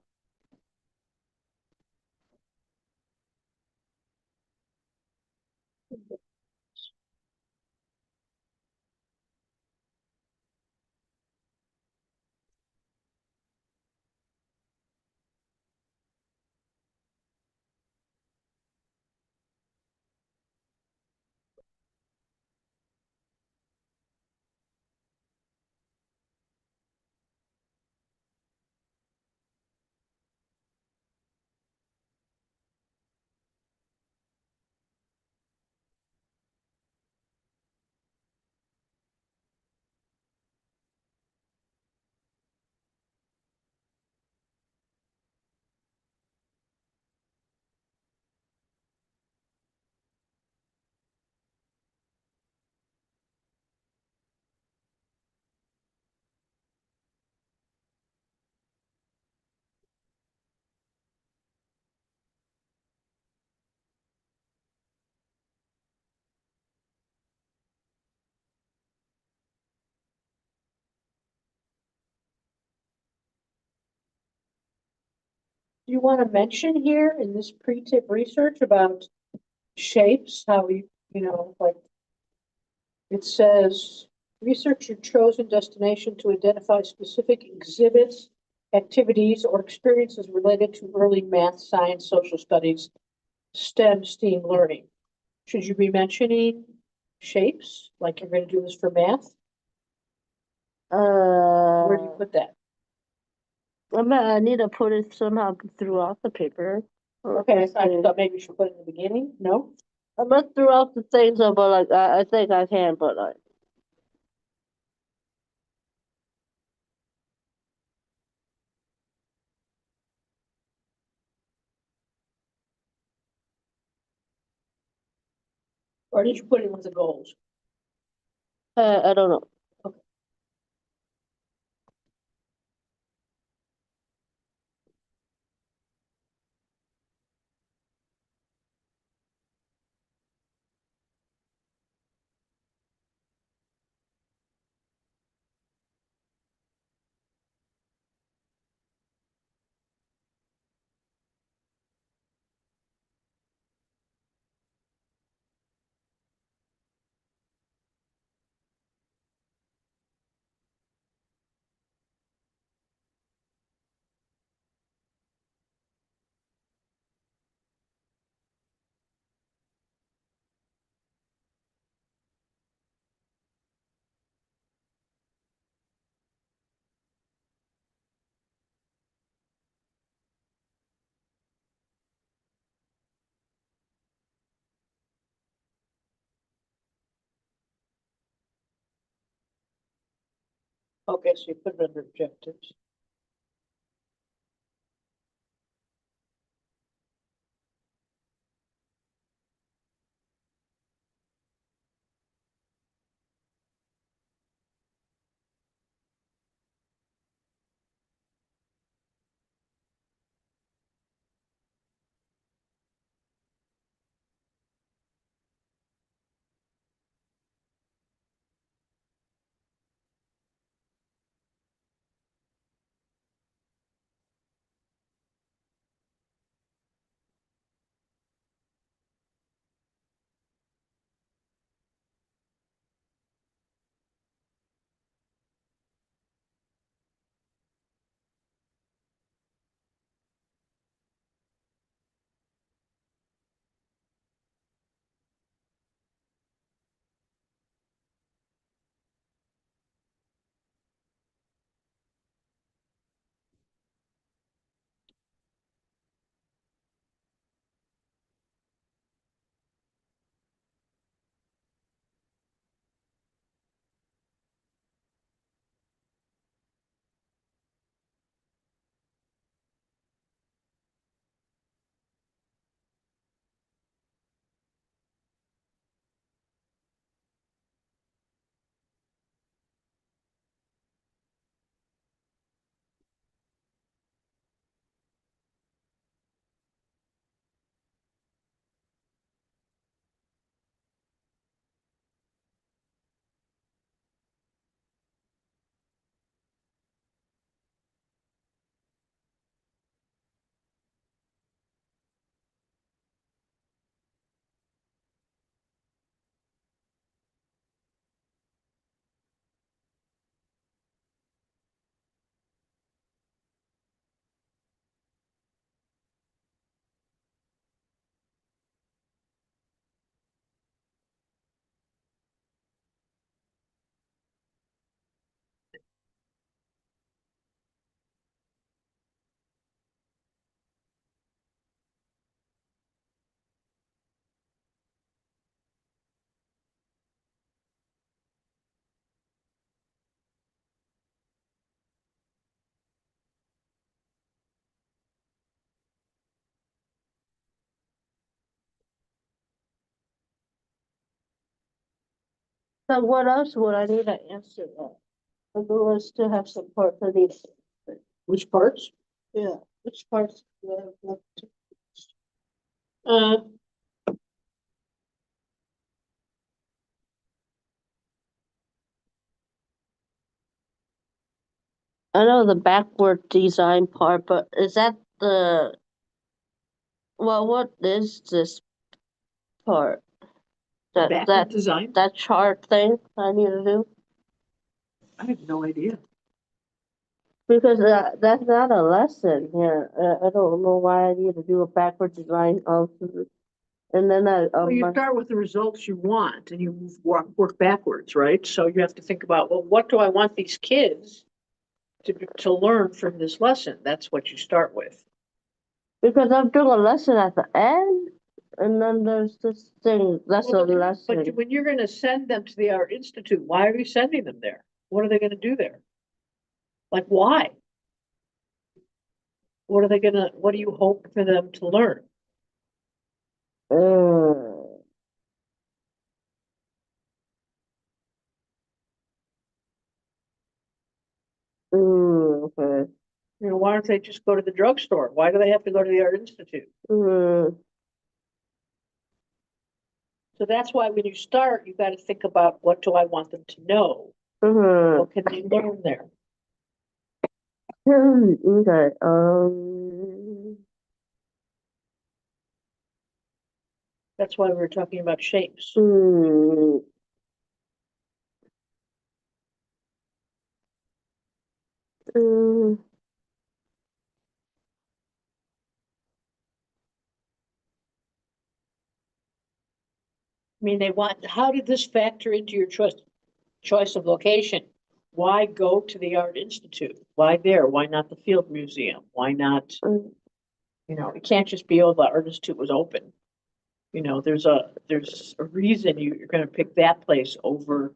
Do you want to mention here in this pre-tip research about shapes, how like it says, research your chosen destination to identify specific exhibits, activities, or experiences related to early math, science, social studies, STEAM learning. Should you be mentioning shapes, like you're gonna do this for math? Where do you put that? I need to put it somehow throughout the paper. Okay, I thought maybe you should put it in the beginning, no? I'm not throughout the things, but like I think I can, but like Or did you put it with the goals? I don't know. Okay, so you put it under objectives. So what else would I need to answer that? The goal is to have support for these. Which parts? Yeah, which parts do I have left to- Uh, I know the backward design part, but is that well, what is this part? That backward design? that chart thing I need to do? I have no idea. Because that's not a lesson here. I don't know why I need to do a backward design of, and then Well, you start with the results you want and you work backwards, right? So you have to think about, well, what do I want these kids to learn from this lesson? That's what you start with. because I'm doing a lesson at the end, and then there's this thing that's Well, a lesson. But when you're gonna send them to the Art Institute, why are you sending them there? What are they gonna do there? Like, why? What do you hope for them to learn? Uh, okay. You know, why don't they just go to the drugstore? Why do they have to go to the Art Institute? Mm, So that's why when you start, you gotta think about, what do I want them to know? mm-hmm. What can they learn there? Okay. That's why we were talking about shapes. Mm, mm, I mean, how did this factor into your choice of location? Why go to the Art Institute? Why there? Why not the Field Museum? Why not, mm, it can't just be, oh, the Art Institute was open. There's a reason you're gonna pick that place over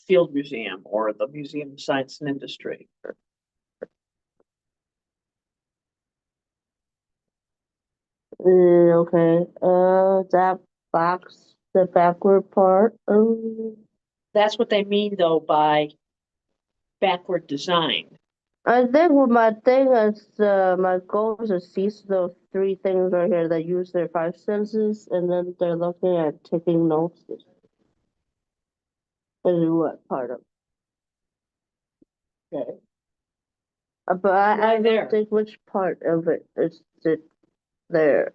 Field Museum or the Museum of Science and Industry. okay. That box, the backward part. That's what they mean though by backward design. I think what my thing is, my goal is to see those three things right here that use their five senses, and then they're looking at taking notes. And what part of? Okay. But Why I there? don't think which part of it is it there.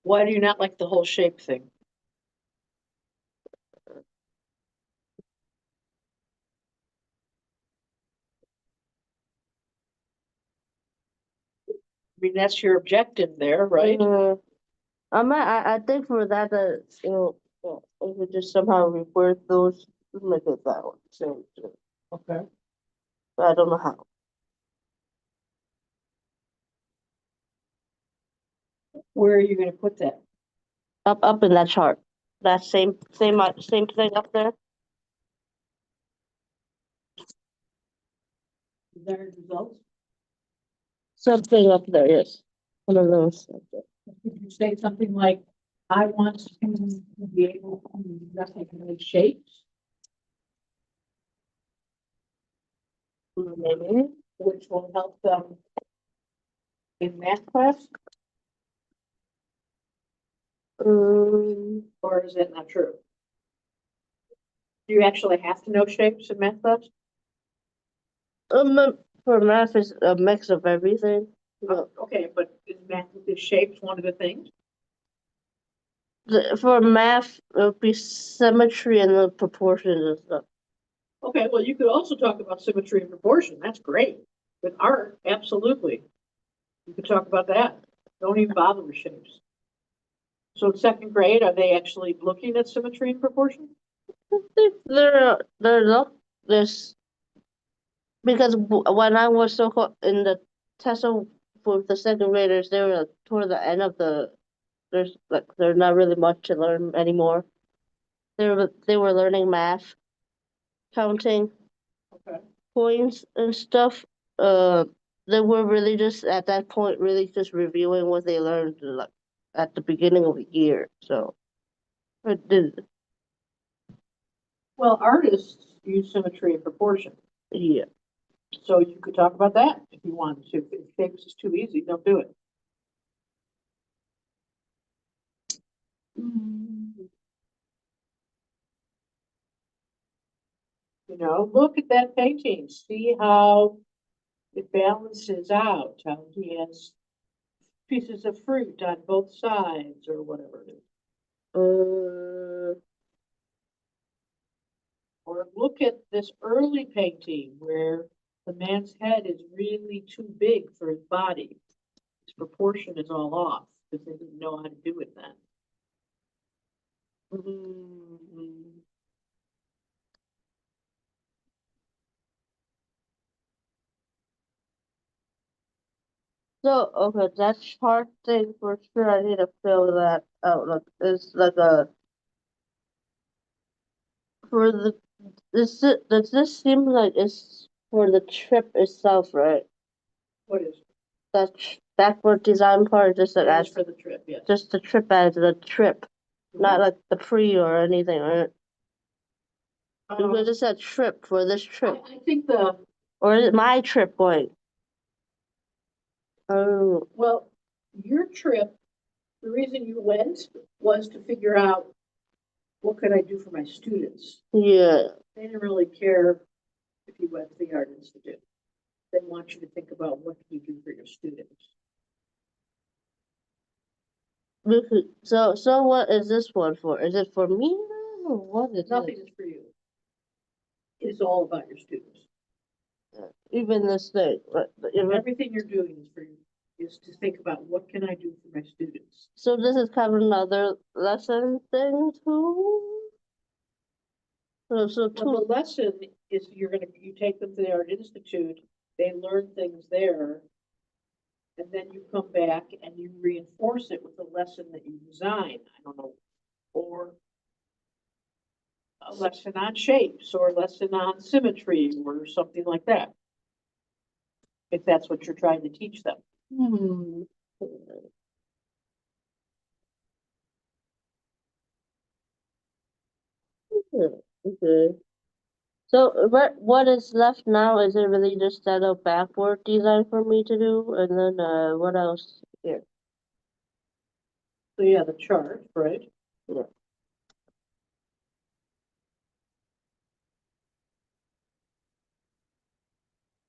Why do you not like the whole shape thing? I mean, that's your objective there, right? I think for that, we could just somehow reword those, make it that one. So, Okay. but I don't know how. Where are you gonna put that? Up in that chart. That same thing up there. Desired results? Something up there, yes. One of those. Could you say something like, I want students to be able to recognize shapes, Maybe. which will help them in math class, Um, or is that not true? Do you actually have to know shapes in math class? for math is a mix of everything. But Okay, but is shapes one of the things? for math, it would be symmetry and the proportions and stuff. Okay, well, you could also talk about symmetry and proportion. That's great. With art, absolutely. You could talk about that. Don't even bother with shapes. So in second grade, are they actually looking at symmetry and proportion? I think they're not this because when I was in the test for the second graders, they were toward the end of there's like there's not really much to learn anymore. They were learning math, counting Okay. points and stuff. Uh, they were really just at that point really just reviewing what they learned like at the beginning of the year. So it did. Well, artists use symmetry and proportion, Yeah. so you could talk about that if you wanted to. If shapes is too easy, don't do it. Mm. You know, look at that painting, see how it balances out, how he has pieces of fruit on both sides or whatever it is. Uh, Or look at this early painting where the man's head is really too big for his body. His proportion is all off because they didn't know how to do it then. mm. So, okay, that chart thing for sure, I need to fill that out. Like, it's like a, for the, does this seem like it's for the trip itself, right? What is That backward design part, just like it as, is for the trip? Yes. just the trip as the trip, not like the pre or anything, right? Because it said trip for this trip, I think the or is it my trip going? Oh, well, your trip, the reason you went was to figure out what could I do for my students. yeah. They didn't really care if you went to the Art Institute. They want you to think about what can you do for your students. So what is this one for? Is it for me now, or what is Nothing it? is for you. It is all about your students. Even this thing, even, Everything you're doing is for you, is to think about what can I do for my students. so this is kind of another lesson thing too. So Well, the lesson is you take them to the Art Institute, they learn things there, and then you come back and you reinforce it with a lesson that you design. I don't know, or a lesson on shapes or a lesson on symmetry or something like that. If that's what you're trying to teach them. hmm. Okay. So what is left now? Is it really just that a backward design for me to do, and then what else here? So yeah, the chart, right? Yeah.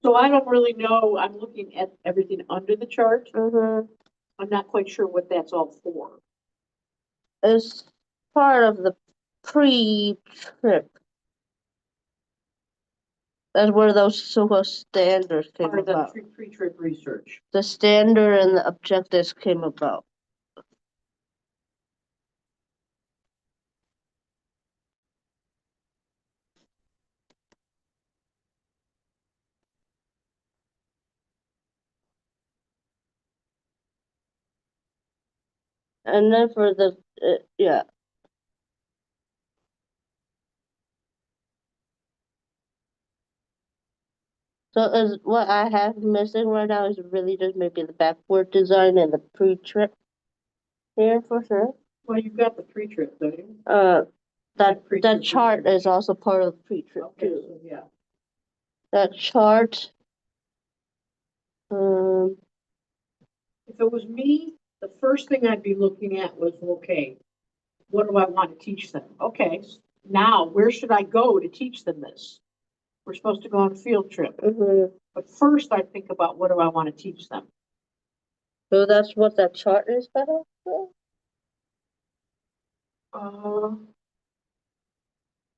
So I don't really know. I'm looking at everything under the chart. Mm-hmm. I'm not quite sure what that's all for. It's part of the pre-trip. That's where those so-called standards came Part of the about. pre-trip research. The standard and the objectives came about. And then for the, yeah. So is what I have missing right now is really just maybe the backward design and the pre-trip here for sure. Well, you've got the pre-trip, don't you? That Pre-trip chart research. is also part of the pre-trip Okay, too. so yeah. That chart, um, If it was me, the first thing I'd be looking at was, okay, what do I want to teach them? Okay, now where should I go to teach them this? We're supposed to go on a field trip. mhm. But first I think about what do I want to teach them? So that's what that chart is better for? Uh,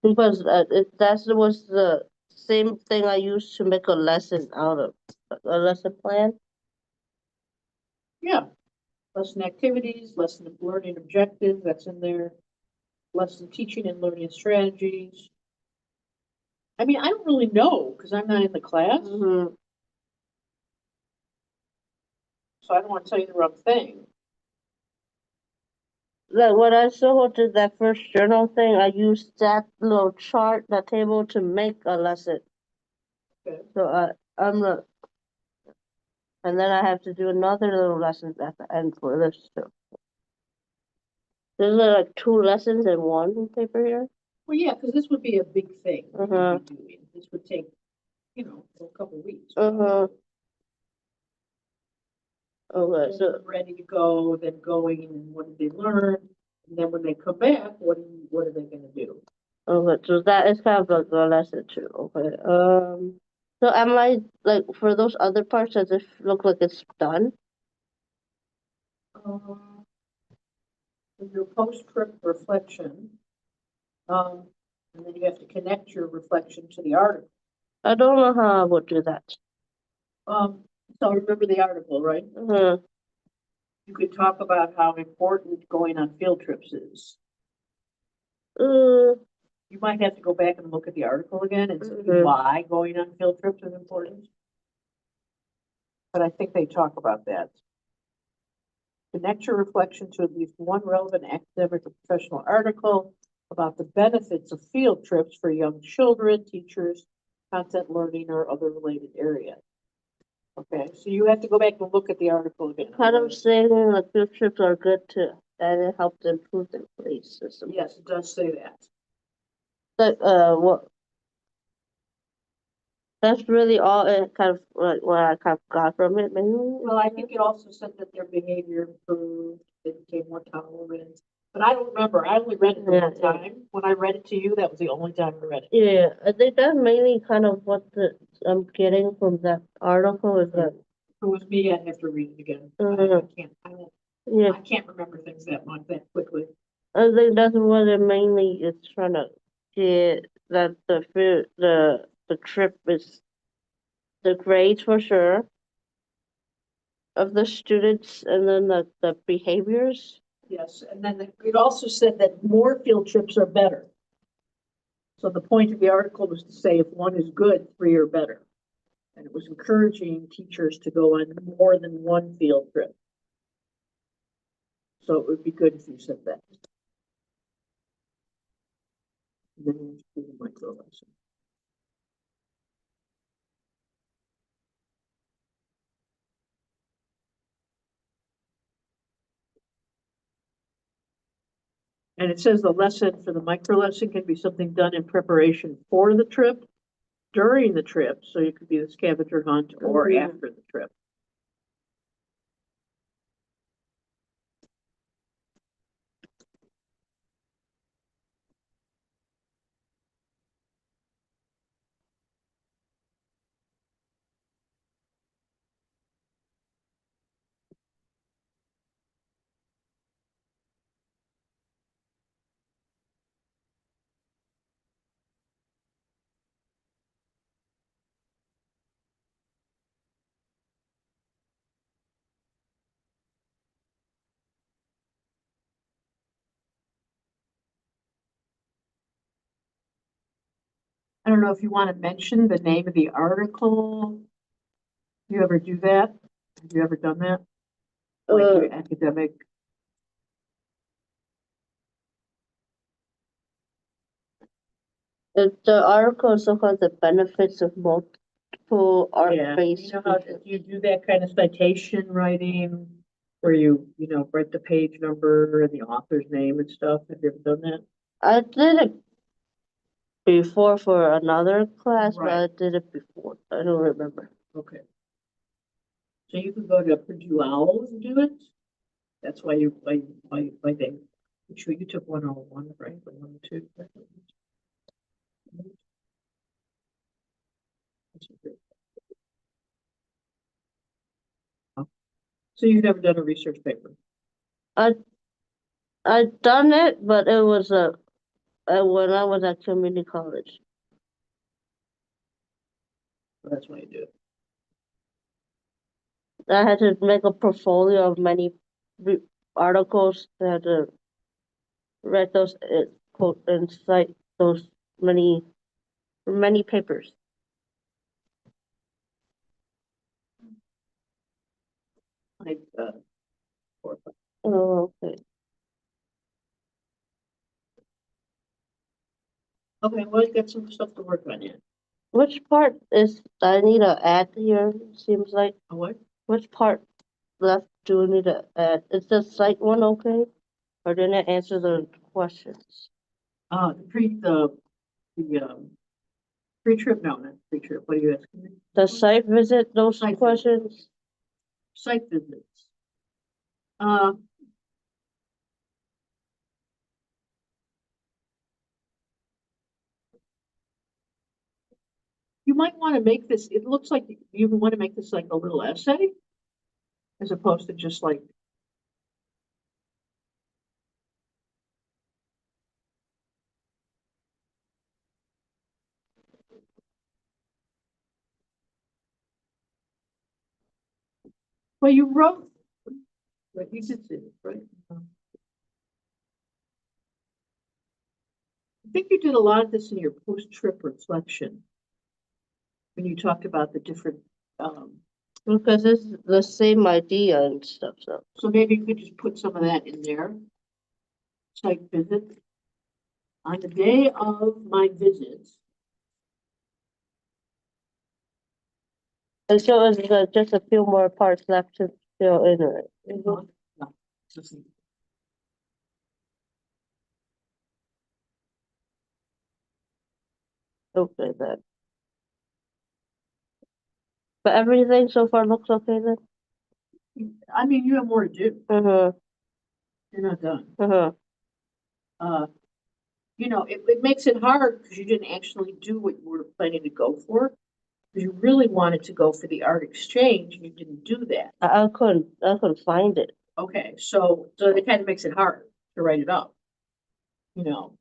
Because that was the same thing I used to make a lesson out of, a lesson plan. yeah, lesson activities, lesson learning objectives, that's in there. Lesson teaching and learning strategies. I mean, I don't really know because I'm not in the class, Mm-hmm. so I don't want to tell you the wrong thing. Like when I still did that first journal thing, I used that little chart, that table to make a lesson. Okay. So I'm not, and then I have to do another little lesson at the end for this too. There's like two lessons in one paper here. Well, yeah, because this would be a big thing. that Uh-huh. you'd be doing. This would take, a couple weeks. Uh-huh. Okay, Getting so, them ready to go, then going, and what did they learn? And then when they come back, what are they gonna do? okay, so that is kind of like a lesson too. Okay. So am I like for those other parts, does it look like it's done? In your post-trip reflection, and then you have to connect your reflection to the article. I don't know how I would do that. So remember the article, right? Uh-huh. You could talk about how important going on field trips is. Uh, You might have to go back and look at the article again and see Mhm. why going on field trips is important. But I think they talk about that. Connect your reflection to at least one relevant academic or professional article about the benefits of field trips for young children, teachers, content learning, or other related areas. Okay, so you have to go back and look at the article again. kind of saying like field trips are good too, and it helps improve the police system. Yes, it does say that. But what? That's really all it kind of like what I kind of got from it, maybe. Well, I think it also said that their behavior improved, they became more tolerant. But I don't remember, I only read it the Yeah, one yeah. time. When I read it to you, that was the only time I read it. Yeah, I think that's mainly kind of what I'm getting from that article is that. If it was me, I'd have to read it again. I Mhm. can't, I don't, Yeah, I can't remember things that much, that quickly. I think that's what it mainly is trying to get that the trip is the grades for sure of the students and then the behaviors. Yes, and then it also said that more field trips are better. So the point of the article was to say if one is good, three are better. And it was encouraging teachers to go on more than one field trip. So it would be good if you said that. And then you do the micro lesson. And it says the lesson for the micro lesson can be something done in preparation for the trip, during the trip, so it could be the scavenger hunt, or Mhm. after the trip. I don't know if you want to mention the name of the article. Do you ever do that? Have you ever done that? Like your academic? The article also has the benefits of multiple Yeah, art-based. you know how you do that kind of citation writing where you write the page number and the author's name and stuff. Have you ever done that? I did it before for another class, but I Right. did it before. I don't remember. Okay. So you could go to Purdue Owls and do it. That's why why they. I'm sure you took 101, right? 102. So you've never done a research paper? I I done it, but it was when I was at community college. So that's why you do it. I had to make a portfolio of many articles. I had to write those quote and cite those many papers. Like 4 or 5. Oh, okay. Okay, well, you got some stuff to work on yet. Which part is I need to add here? Seems like Oh, what? which part left do we need to add? Is the cite one okay, or didn't it answer the questions? Pre-trip, no, not pre-trip, what are you asking me? The site visit, those Site visit. questions? Site visits. Uh. You might want to make this, it looks like you want to make this like a little essay. As opposed to just like. Well, you wrote, but you did say this, right? I think you did a lot of this in your post-trip reflection. When you talked about the different, Because it's the same idea and stuff, so. so maybe you could just put some of that in there. Site visit. On the day of my visit, And so it's just a few more parts left to fill in it. no, just- Okay then. But everything so far looks okay then? I mean, you have more to do. Uh-huh, You're not done. uh-huh. You know, it makes it hard because you didn't actually do what you were planning to go for. Because you really wanted to go for the art exchange and you didn't do that. I couldn't find it. Okay, so it kind of makes it hard to write it up. You know,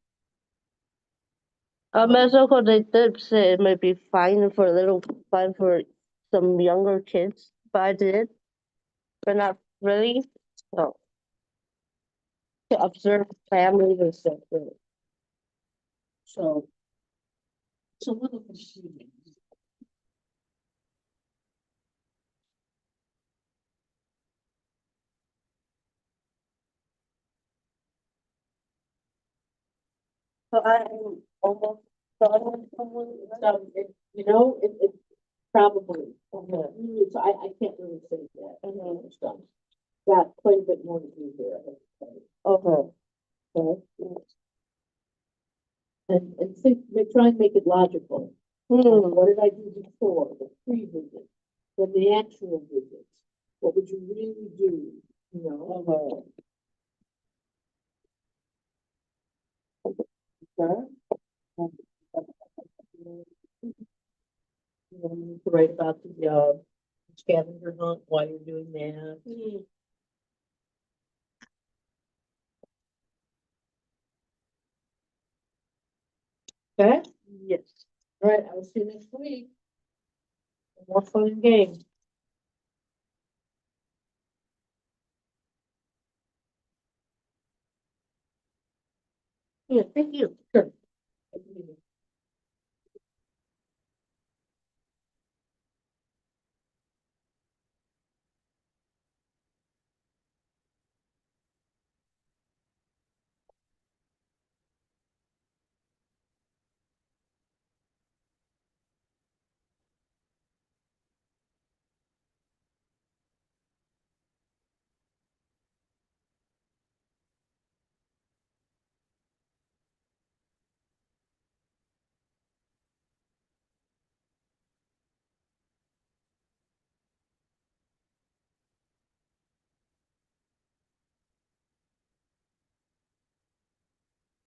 Mexico, they did say it might be fine for some younger kids, but I did, but not really. So to observe families and stuff. Really. so it's a little confusing. So I'm almost done with someone. It probably, it's, I can't really say that. I know it's done. Got quite a bit more to do there. I have to say. Okay. Okay. And try and make it logical. Hmm. What did I do before, the pre-visit, then the actual visit? What would you really do, you know? Okay. You know, to write about the, scavenger hunt, why you're doing that. Okay, Yes. all right, I will see you next week. More fun and games. Yeah, thank you. Sure.